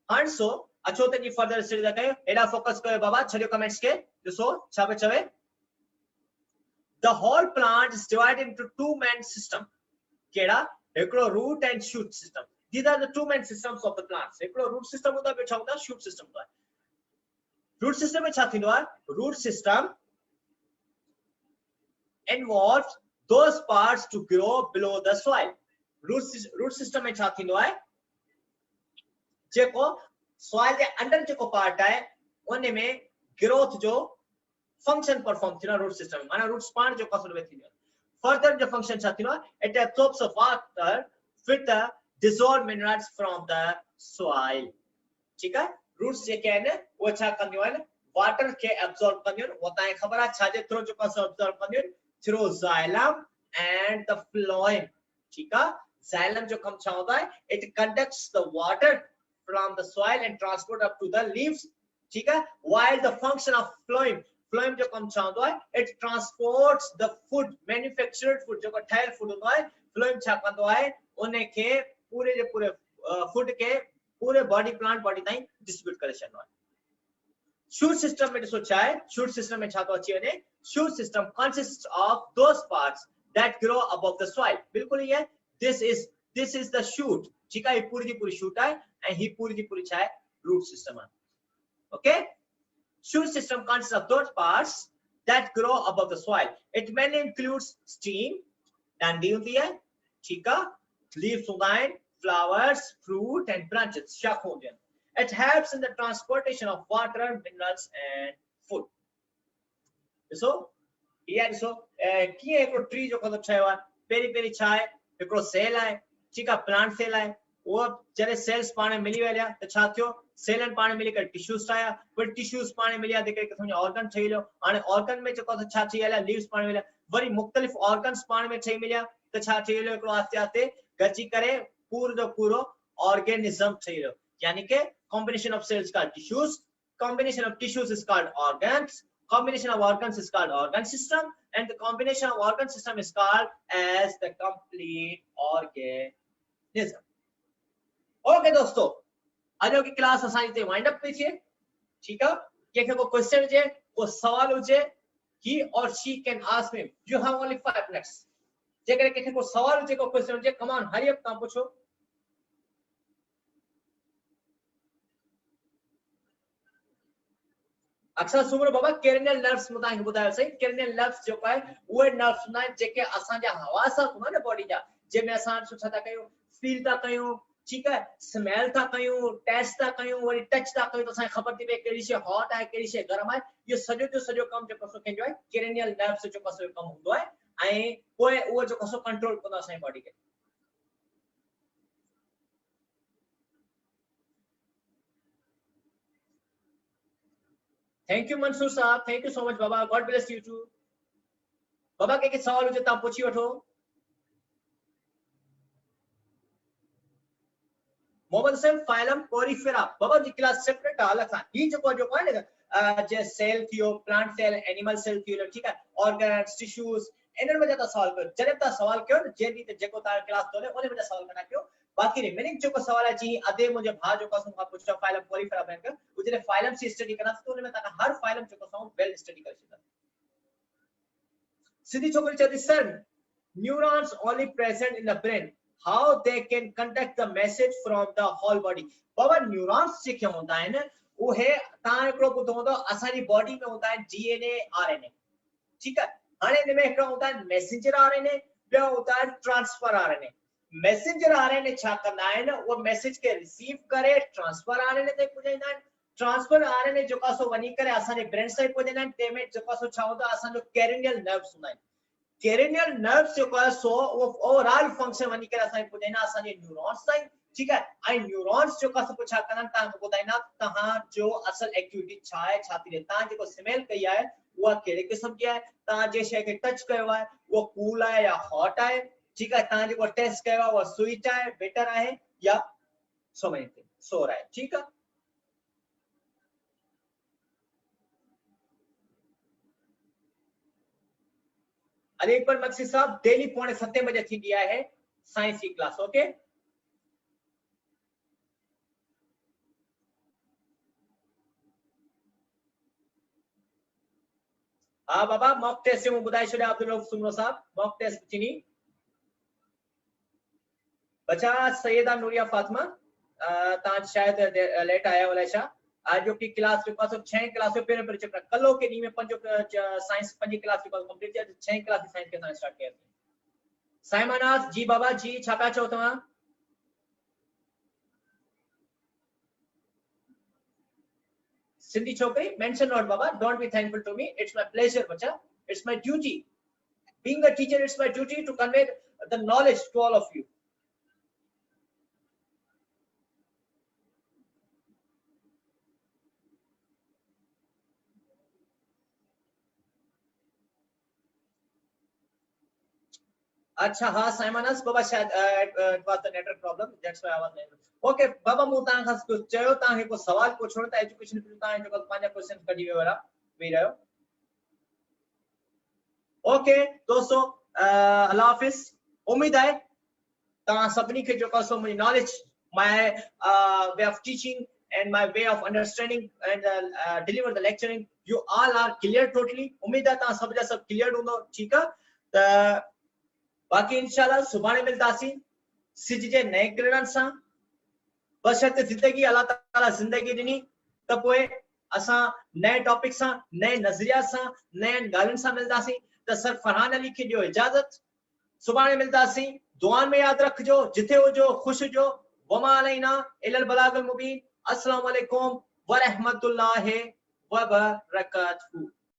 and so अछोते जी फर्दर स्टडी दा कयो एडा फोकस कयो बाबा छरियो कमेंट्स के दिसो छाबे छवे the whole plant is divided into two main system केड़ा एकड़ो root and shoot system these are the two main systems of the plants एकड़ो root system होता बेचा होता shoot system होता root system में छा थींदो है root system involves those parts to grow below the soil root system में छा थींदो है जेको soil के अंदर जेको पार्ट है उन में ग्रोथ जो फंक्शन परफॉर्म थीना रूट सिस्टम माना रूट स्पान जो कसर में थीना फर्दर जो फंक्शन छा थीनो it absorbs of water with the dissolved minerals from the soil ठीक है रूट्स जे के ने वो छा कंदियो है वाटर के एब्सॉर्ब कंदियो होता है खबर है छाजे थ्रू जो कसर एब्सॉर्ब कंदियो through xylem and the phloem ठीक है जाइलम जो कम छा होता है it conducts the water from the soil and transport up to the leaves ठीक है while the function of phloem जो कम चाहतो है it transports the food manufactured food जो ठहर फूड होता है phloem छा कंदो है उन्हें के पूरे जे पूरे फूड के पूरे बॉडी प्लांट बॉडी ताई डिस्ट्रीब्यूट करे छनो है shoot system में सोचा है shoot system में छातो अच्छी है shoot system consists of those parts that grow above the soil बिल्कुल ही है this is the shoot ठीक है ये पूरी की पूरी shoot है and he पूरी की पूरी छा है root system है okay shoot system consists of those parts that grow above the soil it mainly includes stem डंडी होती है ठीक है leaves होता है flowers fruit and branches शाख होते हैं it helps in the transportation of water minerals and food so here so किए एको ट्री जो कदो छायो है पेरी पेरी छा है एको सेल है ठीक है प्लांट सेल है वो जरे सेल्स पाने मिली वेलिया त छा थियो सेलन पाने मिली कर टिश्यूज ठाया फिर टिश्यूज पाने मिलिया देखे के समझ ऑर्गन ठही लो हाने ऑर्गन में जेको छा थी वेलिया लीव्स पाने मिलिया वरी मुख्तलिफ ऑर्गन्स पाने में ठही मिलिया त छा थी वेलियो एकड़ो आस्ते आस्ते गची करे पूरो जो पूरो ऑर्गेनिज्म ठही लो यानी के combination of cells called tissues, combination of tissues is called organs, combination of organs is called organ system, and the combination of organ system is called as the complete organism. Okay दोस्तों, आज की class असानी ते wind up थी ठीक है के को क्वेश्चन जे को सवाल हुजे he or she can ask me. You have only 5 minutes. जेकर के को सवाल हुजे को क्वेश्चन हुजे come on hurry up काम पूछो. अच्छा सुमरो बाबा कैरिनियल नर्व्स मुताई बुधायो सही कैरिनियल नर्व्स जो है वो नर्व्स ना जेके असा जा हवास हुन न बॉडी जा जे में असा छा था कयो फील था कयो ठीक है स्मेल था कयो टेस्ट था कयो वरी टच था कयो तो असा खबर थी बे केड़ी शे हॉट है केड़ी शे गरम है ये सजो जो सजो काम जो कसो केंजो है कैरिनियल नर्व्स जो कसो कम हुंदो है ए कोई वो जो कसो कंट्रोल कंदो असा बॉडी के. Thank you Mansoor साहब, thank you so much Baba, God bless you too. बाबा के सवाल हुजे ता पूछी वठो. मोहम्मद हसन फाइलम पोरिफेरा बाबा जी क्लास सेपरेट अलग था ही जो है ना जे सेल थियो प्लांट सेल एनिमल सेल थियो ठीक है ऑर्गन्स टिश्यूज इनन में ज्यादा सवाल कयो जरे ता सवाल कयो न जे रीते जेको ता क्लास तोले ओने में सवाल करना कयो बाकी रिमेनिंग जो को सवाल है जी अदे मुझे भा जो का सुन पूछो फाइलम पोरिफेरा बैंक उजरे फाइलम से स्टडी करना तो उनमें ता हर फाइलम जो को सम वेल स्टडी कर सकता. सीधी छोकरी चती sir neurons only present in the brain how they can conduct the message from the whole body. बाबा न्यूरॉन्स जे क्या होता है ना वो है ता एकड़ो बुधो होता असानी बॉडी में होता है डीएनए आरएनए ठीक है हाने इनमें एकड़ो होता है मैसेंजर आरएनए ॿियो होता है ट्रांसफर आरएनए. मैसेंजर आरएनए छा कंदा है ना वो मैसेज के रिसीव करे ट्रांसफर आरएनए ते पुजाइंदा है. ट्रांसफर आरएनए जो कासो वनी करे असाने ब्रेन साइड पुजाइंदा है ते में जो कासो छा होता असानो कैरिनियल नर्व्स होता है. कैरिनियल नर्व्स जो का सो वो ओवरऑल फंक्शन वनी करे असाई पुजाइना असाने न्यूरॉन्स ताई ठीक है आई न्यूरॉन्स जो का सो पुछा करन ता बुधाइना तहां जो असल एक्टिविटी छा है छाती रे ता जो स्मेल कया है वो केड़े किस्म की है ता जे शे के टच कयो है वो कूल है या हॉट है ठीक है ता जो टेस्ट कयो है वो स्वीट है बेटर है या सो मेनी थिंग सो रहा है ठीक है. अरे एक बार मक्सी साहब डेली 6:45 बजे थी दिया है साइंस की क्लास ओके. हाँ बाबा मॉक टेस्ट से बुधाई छड़े अब्दुल रऊफ सुमरो साहब मॉक टेस्ट चिनी बचा सैयदा नूरिया फातिमा ता शायद लेट आया वाला शा आज जो की क्लास के पास 6 क्लास पे पेपर चैप्टर कलो के नी में 5 साइंस 5 क्लास के पास कंप्लीट किया 6 क्लास साइंस के साथ स्टार्ट किया. साइमनास जी बाबा जी छापा चो तमा सिंधी छोकरी मेंशन नॉट बाबा don't be thankful to me it's my pleasure बच्चा it's my duty being a teacher it's my duty to convey the knowledge to all of you. अच्छा हाँ साइमनस बाबा शायद it was the network problem that's why I was not okay बाबा मु ता खास कुछ चयो ता हे को सवाल पूछो ता एजुकेशन पे ता जो पांच क्वेश्चन कडी वेरा वे रहो ओके दोस्तों अल्लाह हाफिज. उम्मीद है ता सबनी के जो कसो मुझे knowledge my way of teaching and my way of understanding and deliver the lecturing you all are clear totally. उम्मीद है ता सब जा सब क्लियर होंदो ठीक है त बाकी इंशाल्लाह सुभाणे मिलतासी सिज जे नए किरणन सा बशर्ते जिंदगी अल्लाह ताला जिंदगी दिनी त पोए असा नए टॉपिक सा नए नजरिया सा नए गालन सा मिलतासी त सर फरहान अली की जो इजाजत सुभाणे मिलतासी दुआ में याद रखजो जिथे हो जो खुश जो वमा अलैना इलल बलागुल मुबीन. अस्सलाम वालेकुम व रहमतुल्लाहि व बरकातहू.